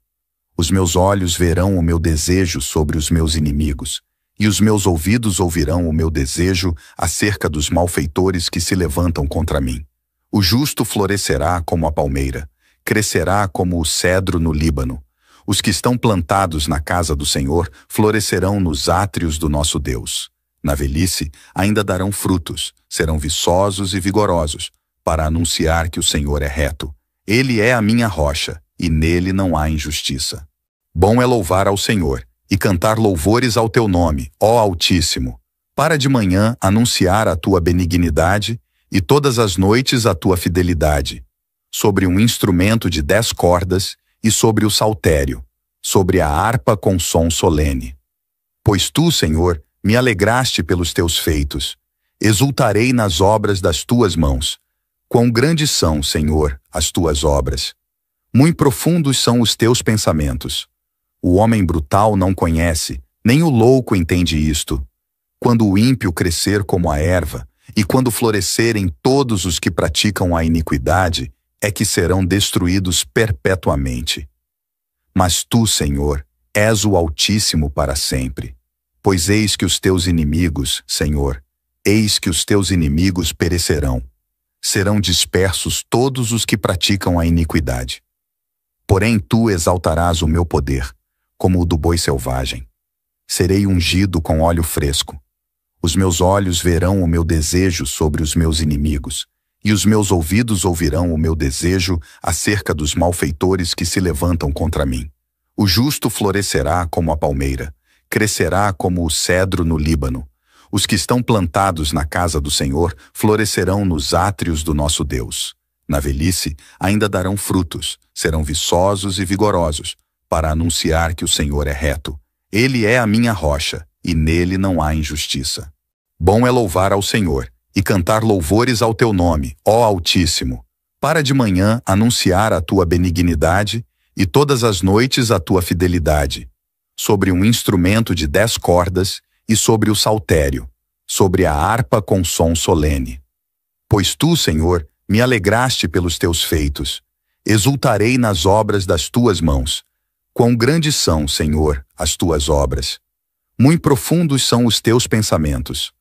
Os meus olhos verão o meu desejo sobre os meus inimigos, e os meus ouvidos ouvirão o meu desejo acerca dos malfeitores que se levantam contra mim. O justo florescerá como a palmeira, crescerá como o cedro no Líbano. Os que estão plantados na casa do Senhor florescerão nos átrios do nosso Deus. Na velhice ainda darão frutos, serão viçosos e vigorosos, para anunciar que o Senhor é reto. Ele é a minha rocha, e nele não há injustiça. Bom é louvar ao Senhor, e cantar louvores ao teu nome, ó Altíssimo. Para de manhã anunciar a tua benignidade, e todas as noites a tua fidelidade. Sobre um instrumento de 10 cordas, e sobre o saltério, sobre a harpa com som solene. Pois tu, Senhor, me alegraste pelos teus feitos. Exultarei nas obras das tuas mãos. Quão grandes são, Senhor, as tuas obras! Muito profundos são os teus pensamentos. O homem brutal não conhece, nem o louco entende isto. Quando o ímpio crescer como a erva, e quando florescerem todos os que praticam a iniquidade, é que serão destruídos perpetuamente. Mas tu, Senhor, és o Altíssimo para sempre. Pois eis que os teus inimigos, Senhor, eis que os teus inimigos perecerão. Serão dispersos todos os que praticam a iniquidade. Porém tu exaltarás o meu poder, como o do boi selvagem. Serei ungido com óleo fresco. Os meus olhos verão o meu desejo sobre os meus inimigos, e os meus ouvidos ouvirão o meu desejo acerca dos malfeitores que se levantam contra mim. O justo florescerá como a palmeira, crescerá como o cedro no Líbano. Os que estão plantados na casa do Senhor florescerão nos átrios do nosso Deus. Na velhice ainda darão frutos, serão viçosos e vigorosos, para anunciar que o Senhor é reto. Ele é a minha rocha, e nele não há injustiça. Bom é louvar ao Senhor, e cantar louvores ao teu nome, ó Altíssimo. Para de manhã anunciar a tua benignidade, e todas as noites a tua fidelidade. Sobre um instrumento de 10 cordas, e sobre o saltério, sobre a harpa com som solene. Pois tu, Senhor, me alegraste pelos teus feitos. Exultarei nas obras das tuas mãos. Quão grandes são, Senhor, as tuas obras! Muito profundos são os teus pensamentos.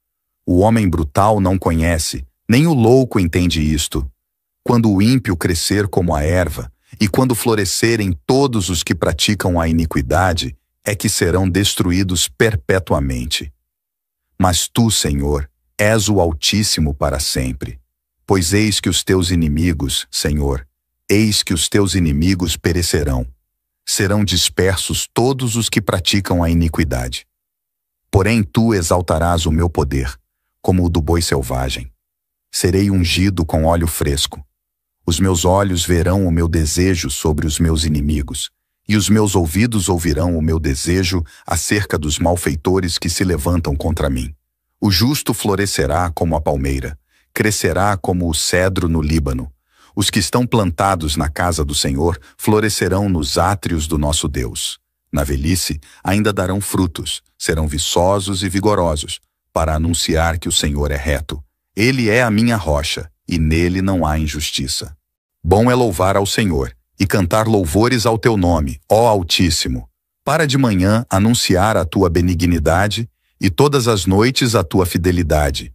O homem brutal não conhece, nem o louco entende isto. Quando o ímpio crescer como a erva, e quando florescerem todos os que praticam a iniquidade, é que serão destruídos perpetuamente. Mas tu, Senhor, és o Altíssimo para sempre. Pois eis que os teus inimigos, Senhor, eis que os teus inimigos perecerão. Serão dispersos todos os que praticam a iniquidade. Porém tu exaltarás o meu poder, como o do boi selvagem. Serei ungido com óleo fresco. Os meus olhos verão o meu desejo sobre os meus inimigos, e os meus ouvidos ouvirão o meu desejo acerca dos malfeitores que se levantam contra mim. O justo florescerá como a palmeira, crescerá como o cedro no Líbano. Os que estão plantados na casa do Senhor florescerão nos átrios do nosso Deus. Na velhice ainda darão frutos, serão viçosos e vigorosos, para anunciar que o Senhor é reto. Ele é a minha rocha, e nele não há injustiça. Bom é louvar ao Senhor, e cantar louvores ao teu nome, ó Altíssimo. Para de manhã anunciar a tua benignidade, e todas as noites a tua fidelidade.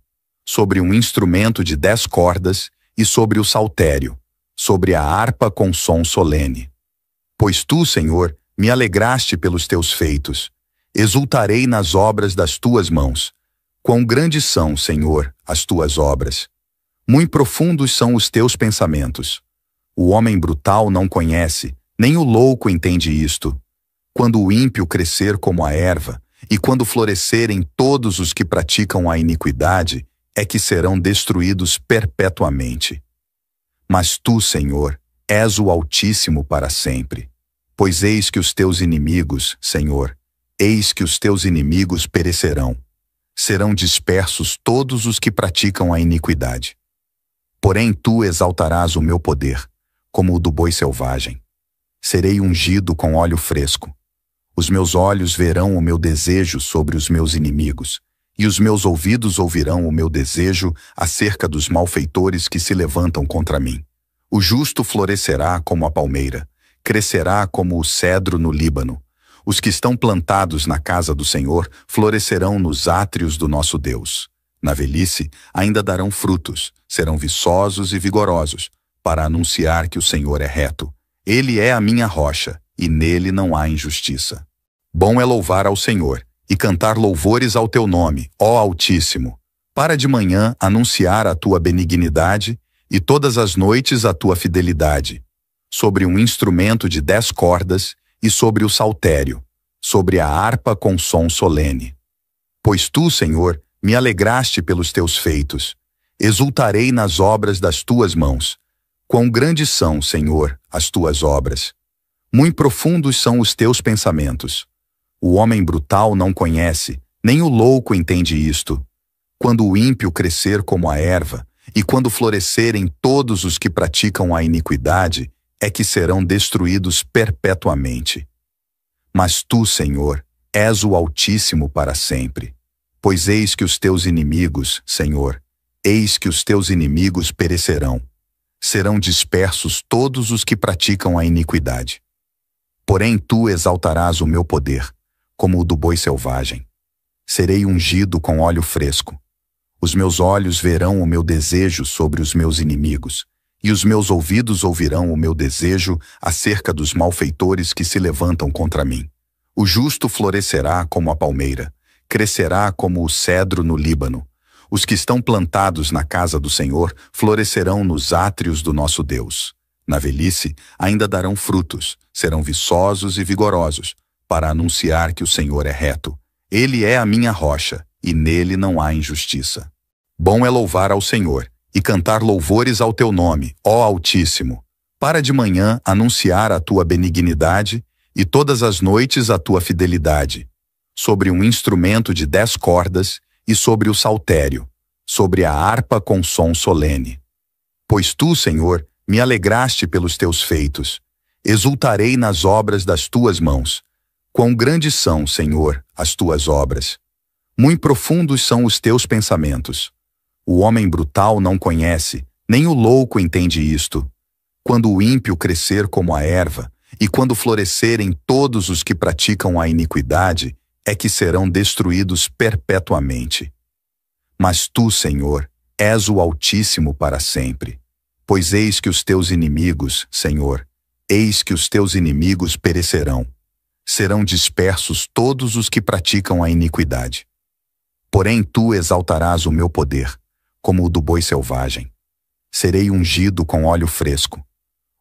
Sobre um instrumento de 10 cordas, e sobre o saltério, sobre a harpa com som solene. Pois tu, Senhor, me alegraste pelos teus feitos. Exultarei nas obras das tuas mãos. Quão grandes são, Senhor, as tuas obras! Muito profundos são os teus pensamentos. O homem brutal não conhece, nem o louco entende isto. Quando o ímpio crescer como a erva, e quando florescerem todos os que praticam a iniquidade, é que serão destruídos perpetuamente. Mas tu, Senhor, és o Altíssimo para sempre. Pois eis que os teus inimigos, Senhor, eis que os teus inimigos perecerão. Serão dispersos todos os que praticam a iniquidade. Porém tu exaltarás o meu poder, como o do boi selvagem. Serei ungido com óleo fresco. Os meus olhos verão o meu desejo sobre os meus inimigos, e os meus ouvidos ouvirão o meu desejo acerca dos malfeitores que se levantam contra mim. O justo florescerá como a palmeira, crescerá como o cedro no Líbano. Os que estão plantados na casa do Senhor florescerão nos átrios do nosso Deus. Na velhice ainda darão frutos, serão viçosos e vigorosos, para anunciar que o Senhor é reto. Ele é a minha rocha, e nele não há injustiça. Bom é louvar ao Senhor, e cantar louvores ao teu nome, ó Altíssimo. Para de manhã anunciar a tua benignidade, e todas as noites a tua fidelidade. Sobre um instrumento de 10 cordas, e sobre o saltério, sobre a harpa com som solene. Pois tu, Senhor, me alegraste pelos teus feitos. Exultarei nas obras das tuas mãos. Quão grandes são, Senhor, as tuas obras! Muito profundos são os teus pensamentos. O homem brutal não conhece, nem o louco entende isto. Quando o ímpio crescer como a erva, e quando florescerem todos os que praticam a iniquidade, é que serão destruídos perpetuamente. Mas tu, Senhor, és o Altíssimo para sempre. Pois eis que os teus inimigos, Senhor, eis que os teus inimigos perecerão. Serão dispersos todos os que praticam a iniquidade. Porém tu exaltarás o meu poder, como o do boi selvagem. Serei ungido com óleo fresco. Os meus olhos verão o meu desejo sobre os meus inimigos, e os meus ouvidos ouvirão o meu desejo acerca dos malfeitores que se levantam contra mim. O justo florescerá como a palmeira, crescerá como o cedro no Líbano. Os que estão plantados na casa do Senhor florescerão nos átrios do nosso Deus. Na velhice ainda darão frutos, serão viçosos e vigorosos, para anunciar que o Senhor é reto. Ele é a minha rocha, e nele não há injustiça. Bom é louvar ao Senhor, e cantar louvores ao teu nome, ó Altíssimo. Para de manhã anunciar a tua benignidade, e todas as noites a tua fidelidade. Sobre um instrumento de 10 cordas, e sobre o saltério, sobre a harpa com som solene. Pois tu, Senhor, me alegraste pelos teus feitos. Exultarei nas obras das tuas mãos. Quão grandes são, Senhor, as tuas obras! Muito profundos são os teus pensamentos. O homem brutal não conhece, nem o louco entende isto. Quando o ímpio crescer como a erva, e quando florescerem todos os que praticam a iniquidade, é que serão destruídos perpetuamente. Mas tu, Senhor, és o Altíssimo para sempre. Pois eis que os teus inimigos, Senhor, eis que os teus inimigos perecerão. Serão dispersos todos os que praticam a iniquidade. Porém tu exaltarás o meu poder, como o do boi selvagem. Serei ungido com óleo fresco.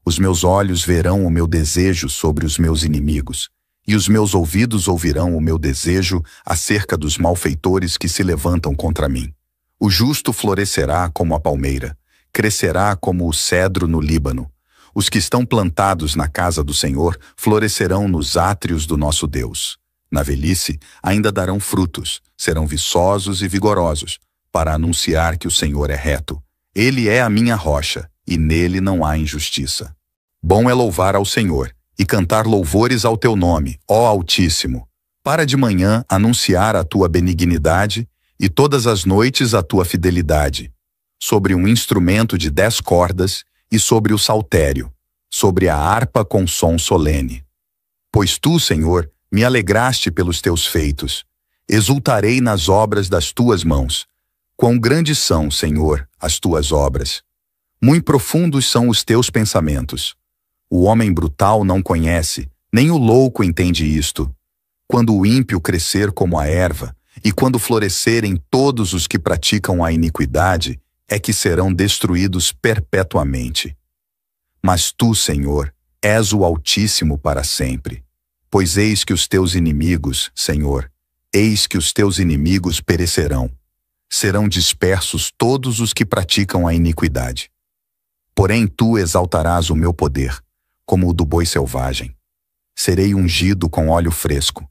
Os meus olhos verão o meu desejo sobre os meus inimigos, e os meus ouvidos ouvirão o meu desejo acerca dos malfeitores que se levantam contra mim. O justo florescerá como a palmeira, crescerá como o cedro no Líbano. Os que estão plantados na casa do Senhor florescerão nos átrios do nosso Deus. Na velhice ainda darão frutos, serão viçosos e vigorosos, para anunciar que o Senhor é reto. Ele é a minha rocha, e nele não há injustiça. Bom é louvar ao Senhor, e cantar louvores ao teu nome, ó Altíssimo. Para de manhã anunciar a tua benignidade, e todas as noites a tua fidelidade. Sobre um instrumento de 10 cordas, e sobre o saltério, sobre a harpa com som solene. Pois tu, Senhor, me alegraste pelos teus feitos. Exultarei nas obras das tuas mãos. Quão grandes são, Senhor, as tuas obras! Muito profundos são os teus pensamentos. O homem brutal não conhece, nem o louco entende isto. Quando o ímpio crescer como a erva, e quando florescerem todos os que praticam a iniquidade, é que serão destruídos perpetuamente. Mas tu, Senhor, és o Altíssimo para sempre. Pois eis que os teus inimigos, Senhor, eis que os teus inimigos perecerão. Serão dispersos todos os que praticam a iniquidade. Porém tu exaltarás o meu poder, como o do boi selvagem. Serei ungido com óleo fresco.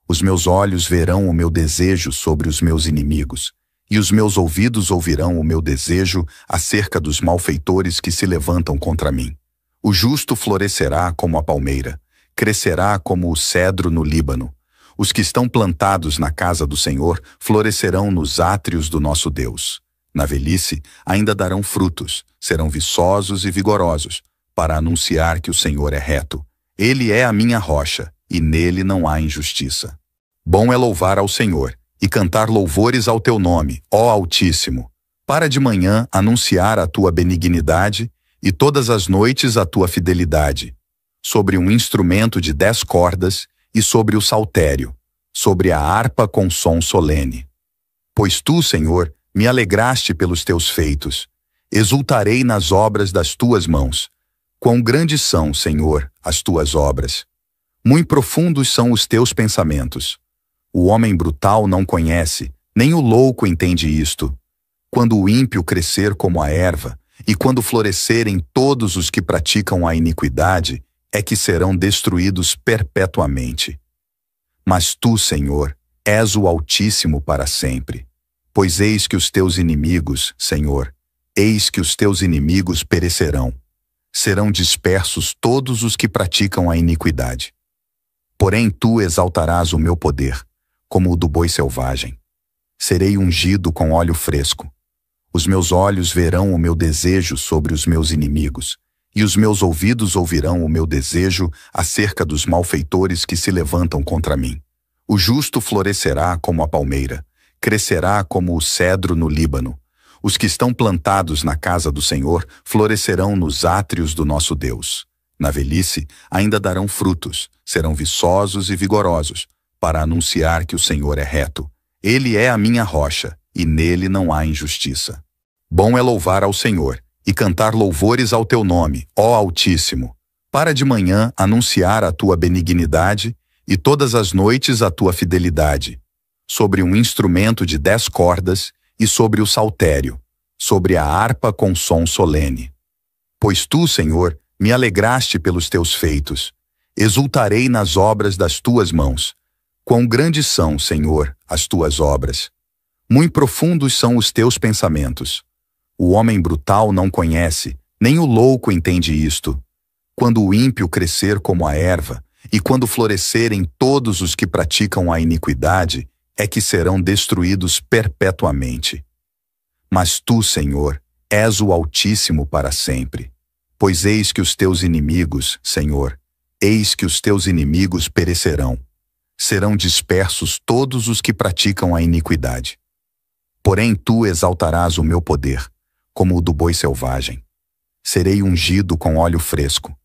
Os meus olhos verão o meu desejo sobre os meus inimigos, e os meus ouvidos ouvirão o meu desejo acerca dos malfeitores que se levantam contra mim. O justo florescerá como a palmeira, crescerá como o cedro no Líbano. Os que estão plantados na casa do Senhor florescerão nos átrios do nosso Deus. Na velhice ainda darão frutos, serão viçosos e vigorosos, para anunciar que o Senhor é reto. Ele é a minha rocha, e nele não há injustiça. Bom é louvar ao Senhor, e cantar louvores ao teu nome, ó Altíssimo. Para de manhã anunciar a tua benignidade, e todas as noites a tua fidelidade. Sobre um instrumento de 10 cordas, e sobre o saltério, sobre a harpa com som solene. Pois tu, Senhor, me alegraste pelos teus feitos. Exultarei nas obras das tuas mãos. Quão grandes são, Senhor, as tuas obras. Muito profundos são os teus pensamentos. O homem brutal não conhece, nem o louco entende isto. Quando o ímpio crescer como a erva, e quando florescerem todos os que praticam a iniquidade, é que serão destruídos perpetuamente. Mas tu, Senhor, és o Altíssimo para sempre. Pois eis que os teus inimigos, Senhor, eis que os teus inimigos perecerão. Serão dispersos todos os que praticam a iniquidade. Porém tu exaltarás o meu poder, como o do boi selvagem. Serei ungido com óleo fresco. Os meus olhos verão o meu desejo sobre os meus inimigos, e os meus ouvidos ouvirão o meu desejo acerca dos malfeitores que se levantam contra mim. O justo florescerá como a palmeira, crescerá como o cedro no Líbano. Os que estão plantados na casa do Senhor florescerão nos átrios do nosso Deus. Na velhice ainda darão frutos, serão viçosos e vigorosos, para anunciar que o Senhor é reto. Ele é a minha rocha, e nele não há injustiça. Bom é louvar ao Senhor, e cantar louvores ao teu nome, ó Altíssimo. Para de manhã anunciar a tua benignidade, e todas as noites a tua fidelidade. Sobre um instrumento de 10 cordas, e sobre o saltério, sobre a harpa com som solene. Pois tu, Senhor, me alegraste pelos teus feitos. Exultarei nas obras das tuas mãos. Quão grandes são, Senhor, as tuas obras. Muito profundos são os teus pensamentos. O homem brutal não conhece, nem o louco entende isto. Quando o ímpio crescer como a erva, e quando florescerem todos os que praticam a iniquidade, é que serão destruídos perpetuamente. Mas tu, Senhor, és o Altíssimo para sempre. Pois eis que os teus inimigos, Senhor, eis que os teus inimigos perecerão. Serão dispersos todos os que praticam a iniquidade. Porém tu exaltarás o meu poder, como o do boi selvagem. Serei ungido com óleo fresco.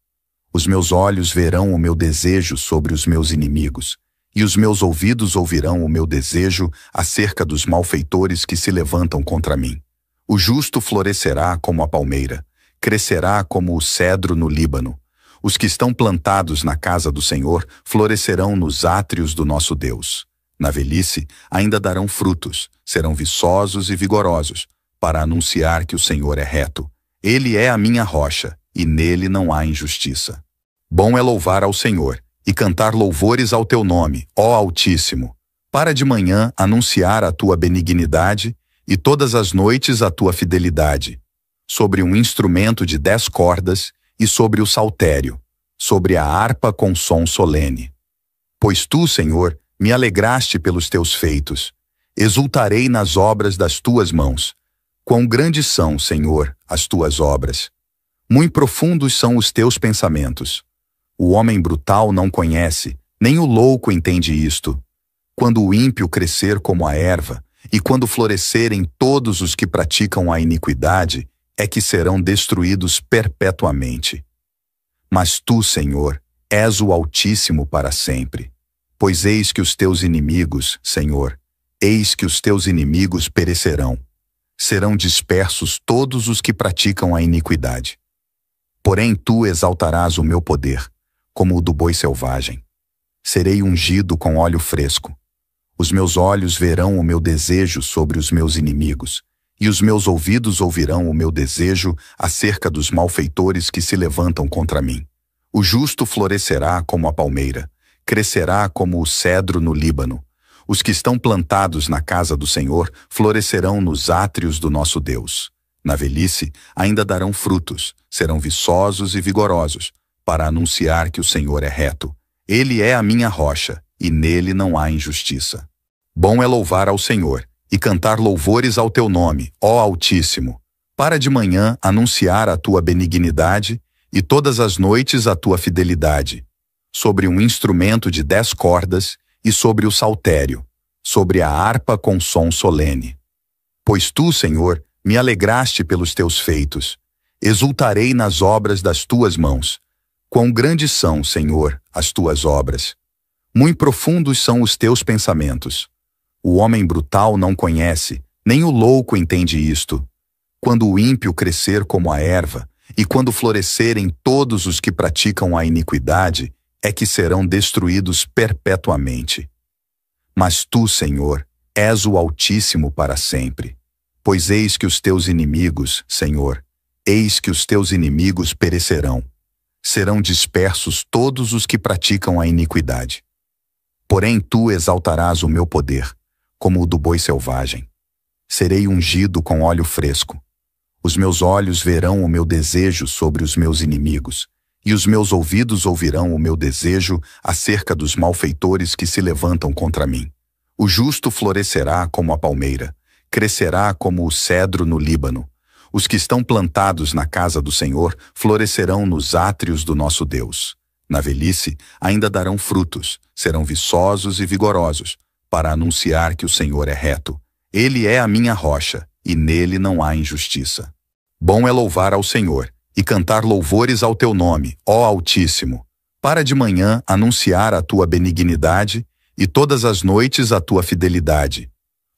Os meus olhos verão o meu desejo sobre os meus inimigos, e os meus ouvidos ouvirão o meu desejo acerca dos malfeitores que se levantam contra mim. O justo florescerá como a palmeira, crescerá como o cedro no Líbano. Os que estão plantados na casa do Senhor florescerão nos átrios do nosso Deus. Na velhice ainda darão frutos, serão viçosos e vigorosos, para anunciar que o Senhor é reto. Ele é a minha rocha, e nele não há injustiça. Bom é louvar ao Senhor, e cantar louvores ao teu nome, ó Altíssimo. Para de manhã anunciar a tua benignidade, e todas as noites a tua fidelidade. Sobre um instrumento de 10 cordas, e sobre o saltério, sobre a harpa com som solene. Pois tu, Senhor, me alegraste pelos teus feitos. Exultarei nas obras das tuas mãos. Quão grandes são, Senhor, as tuas obras. Muito profundos são os teus pensamentos. O homem brutal não conhece, nem o louco entende isto. Quando o ímpio crescer como a erva, e quando florescerem todos os que praticam a iniquidade, é que serão destruídos perpetuamente. Mas tu, Senhor, és o Altíssimo para sempre. Pois eis que os teus inimigos, Senhor, Eis que os teus inimigos perecerão. Serão dispersos todos os que praticam a iniquidade. Porém tu exaltarás o meu poder, como o do boi selvagem. Serei ungido com óleo fresco. Os meus olhos verão o meu desejo sobre os meus inimigos, e os meus ouvidos ouvirão o meu desejo acerca dos malfeitores que se levantam contra mim. O justo florescerá como a palmeira, crescerá como o cedro no Líbano. Os que estão plantados na casa do Senhor florescerão nos átrios do nosso Deus. Na velhice ainda darão frutos, serão viçosos e vigorosos, para anunciar que o Senhor é reto. Ele é a minha rocha, e nele não há injustiça. Bom é louvar ao Senhor, e cantar louvores ao teu nome, ó Altíssimo. Para de manhã anunciar a tua benignidade, e todas as noites a tua fidelidade. Sobre um instrumento de 10 cordas, e sobre o saltério, sobre a harpa com som solene. Pois tu, Senhor, me alegraste pelos teus feitos. Exultarei nas obras das tuas mãos. Quão grandes são, Senhor, as tuas obras. Muito profundos são os teus pensamentos. O homem brutal não conhece, nem o louco entende isto. Quando o ímpio crescer como a erva, e quando florescerem todos os que praticam a iniquidade, é que serão destruídos perpetuamente. Mas tu, Senhor, és o Altíssimo para sempre. Pois eis que os teus inimigos, Senhor, eis que os teus inimigos perecerão. Serão dispersos todos os que praticam a iniquidade. Porém tu exaltarás o meu poder, como o do boi selvagem. Serei ungido com óleo fresco. Os meus olhos verão o meu desejo sobre os meus inimigos, e os meus ouvidos ouvirão o meu desejo acerca dos malfeitores que se levantam contra mim. O justo florescerá como a palmeira, crescerá como o cedro no Líbano. Os que estão plantados na casa do Senhor florescerão nos átrios do nosso Deus. Na velhice ainda darão frutos, serão viçosos e vigorosos, para anunciar que o Senhor é reto. Ele é a minha rocha, e nele não há injustiça. Bom é louvar ao Senhor, e cantar louvores ao teu nome, ó Altíssimo. Para de manhã anunciar a tua benignidade, e todas as noites a tua fidelidade.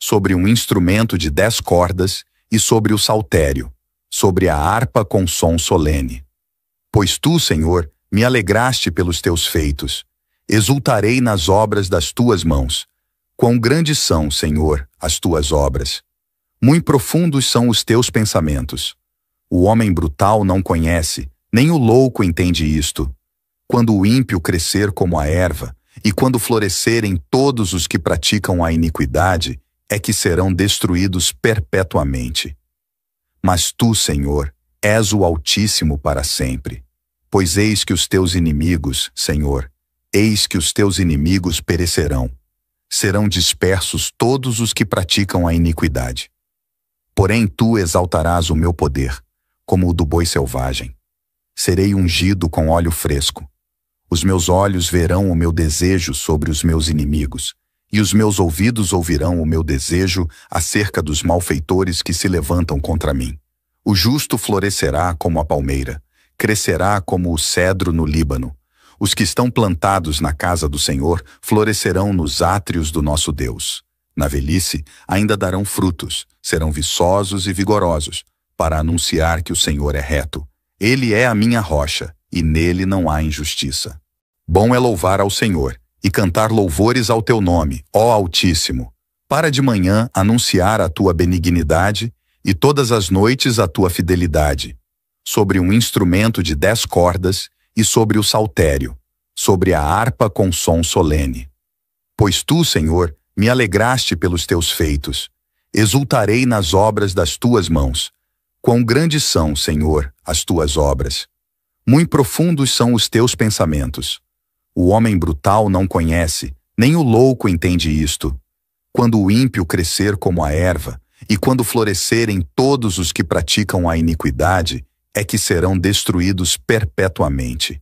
Sobre um instrumento de 10 cordas, e sobre o saltério, sobre a harpa com som solene. Pois tu, Senhor, me alegraste pelos teus feitos. Exultarei nas obras das tuas mãos. Quão grandes são, Senhor, as tuas obras. Muito profundos são os teus pensamentos. O homem brutal não conhece, nem o louco entende isto. Quando o ímpio crescer como a erva, e quando florescerem todos os que praticam a iniquidade, é que serão destruídos perpetuamente. Mas tu, Senhor, és o Altíssimo para sempre. Pois eis que os teus inimigos, Senhor, eis que os teus inimigos perecerão. Serão dispersos todos os que praticam a iniquidade. Porém tu exaltarás o meu poder, como o do boi selvagem. Serei ungido com óleo fresco. Os meus olhos verão o meu desejo sobre os meus inimigos, e os meus ouvidos ouvirão o meu desejo acerca dos malfeitores que se levantam contra mim. O justo florescerá como a palmeira, crescerá como o cedro no Líbano. Os que estão plantados na casa do Senhor florescerão nos átrios do nosso Deus. Na velhice ainda darão frutos, serão viçosos e vigorosos, para anunciar que o Senhor é reto. Ele é a minha rocha, e nele não há injustiça. Bom é louvar ao Senhor, e cantar louvores ao teu nome, ó Altíssimo. Para de manhã anunciar a tua benignidade, e todas as noites a tua fidelidade. Sobre um instrumento de 10 cordas, e sobre o saltério, sobre a harpa com som solene. Pois tu, Senhor, me alegraste pelos teus feitos. Exultarei nas obras das tuas mãos. Quão grandes são, Senhor, as tuas obras. Muito profundos são os teus pensamentos. O homem brutal não conhece, nem o louco entende isto. Quando o ímpio crescer como a erva, e quando florescerem todos os que praticam a iniquidade, é que serão destruídos perpetuamente.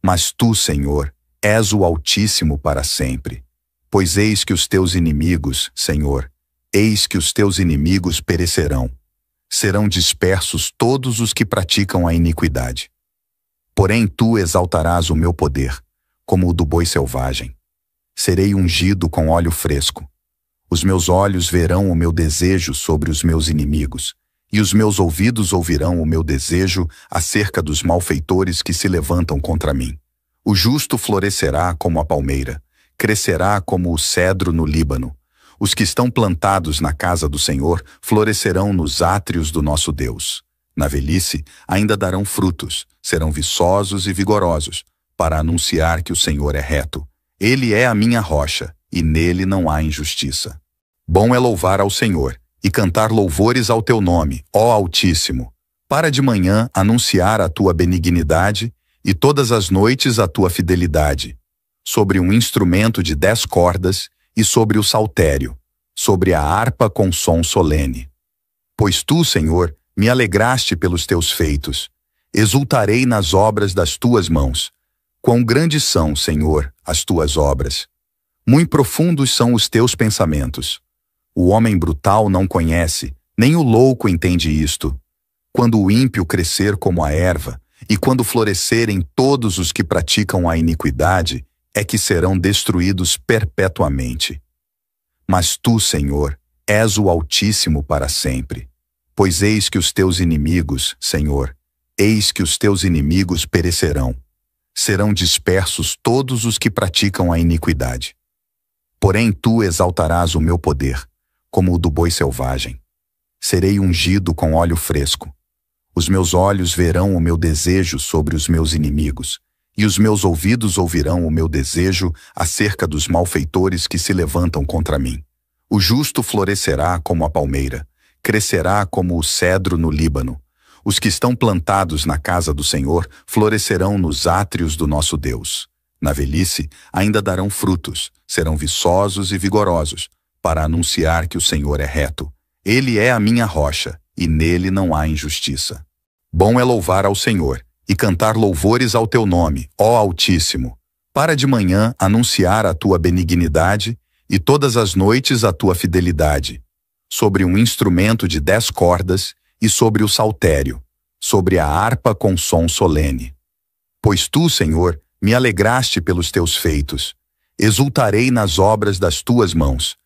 Mas tu, Senhor, és o Altíssimo para sempre. Pois eis que os teus inimigos, Senhor, eis que os teus inimigos perecerão. Serão dispersos todos os que praticam a iniquidade. Porém tu exaltarás o meu poder, como o do boi selvagem. Serei ungido com óleo fresco. Os meus olhos verão o meu desejo sobre os meus inimigos, e os meus ouvidos ouvirão o meu desejo acerca dos malfeitores que se levantam contra mim. O justo florescerá como a palmeira, crescerá como o cedro no Líbano. Os que estão plantados na casa do Senhor florescerão nos átrios do nosso Deus. Na velhice ainda darão frutos, serão viçosos e vigorosos, para anunciar que o Senhor é reto. Ele é a minha rocha, e nele não há injustiça. Bom é louvar ao Senhor, e cantar louvores ao teu nome, ó Altíssimo. Para de manhã anunciar a tua benignidade, e todas as noites a tua fidelidade. Sobre um instrumento de 10 cordas, e sobre o saltério, sobre a harpa com som solene. Pois tu, Senhor, me alegraste pelos teus feitos. Exultarei nas obras das tuas mãos. Quão grandes são, Senhor, as tuas obras. Muito profundos são os teus pensamentos. O homem brutal não conhece, nem o louco entende isto. Quando o ímpio crescer como a erva, e quando florescerem todos os que praticam a iniquidade, é que serão destruídos perpetuamente. Mas tu, Senhor, és o Altíssimo para sempre. Pois eis que os teus inimigos, Senhor, eis que os teus inimigos perecerão. Serão dispersos todos os que praticam a iniquidade. Porém tu exaltarás o meu poder, como o do boi selvagem. Serei ungido com óleo fresco. Os meus olhos verão o meu desejo sobre os meus inimigos, e os meus ouvidos ouvirão o meu desejo acerca dos malfeitores que se levantam contra mim. O justo florescerá como a palmeira, crescerá como o cedro no Líbano. Os que estão plantados na casa do Senhor florescerão nos átrios do nosso Deus. Na velhice ainda darão frutos, serão viçosos e vigorosos, para anunciar que o Senhor é reto. Ele é a minha rocha, e nele não há injustiça. Bom é louvar ao Senhor, e cantar louvores ao teu nome, ó Altíssimo. Para de manhã anunciar a tua benignidade, e todas as noites a tua fidelidade. Sobre um instrumento de 10 cordas, e sobre o saltério, sobre a harpa com som solene. Pois tu, Senhor, me alegraste pelos teus feitos. Exultarei nas obras das tuas mãos.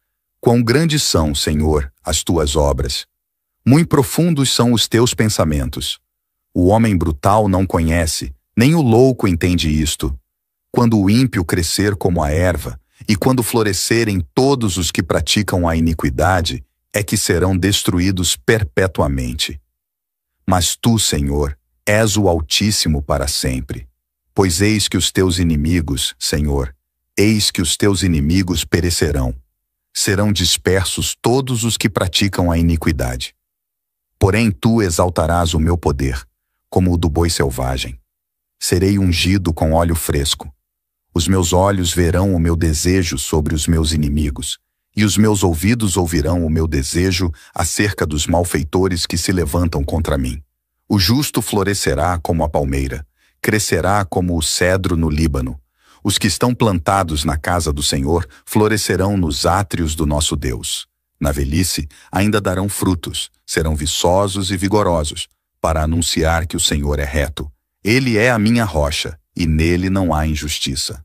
Quão grandes são, Senhor, as tuas obras. Muito profundos são os teus pensamentos. O homem brutal não conhece, nem o louco entende isto. Quando o ímpio crescer como a erva, e quando florescerem todos os que praticam a iniquidade, é que serão destruídos perpetuamente. Mas tu, Senhor, és o Altíssimo para sempre. Pois eis que os teus inimigos, Senhor, eis que os teus inimigos perecerão. Serão dispersos todos os que praticam a iniquidade. Porém tu exaltarás o meu poder, como o do boi selvagem. Serei ungido com óleo fresco. Os meus olhos verão o meu desejo sobre os meus inimigos, e os meus ouvidos ouvirão o meu desejo acerca dos malfeitores que se levantam contra mim. O justo florescerá como a palmeira, crescerá como o cedro no Líbano. Os que estão plantados na casa do Senhor florescerão nos átrios do nosso Deus. Na velhice ainda darão frutos, serão viçosos e vigorosos, para anunciar que o Senhor é reto. Ele é a minha rocha, e nele não há injustiça.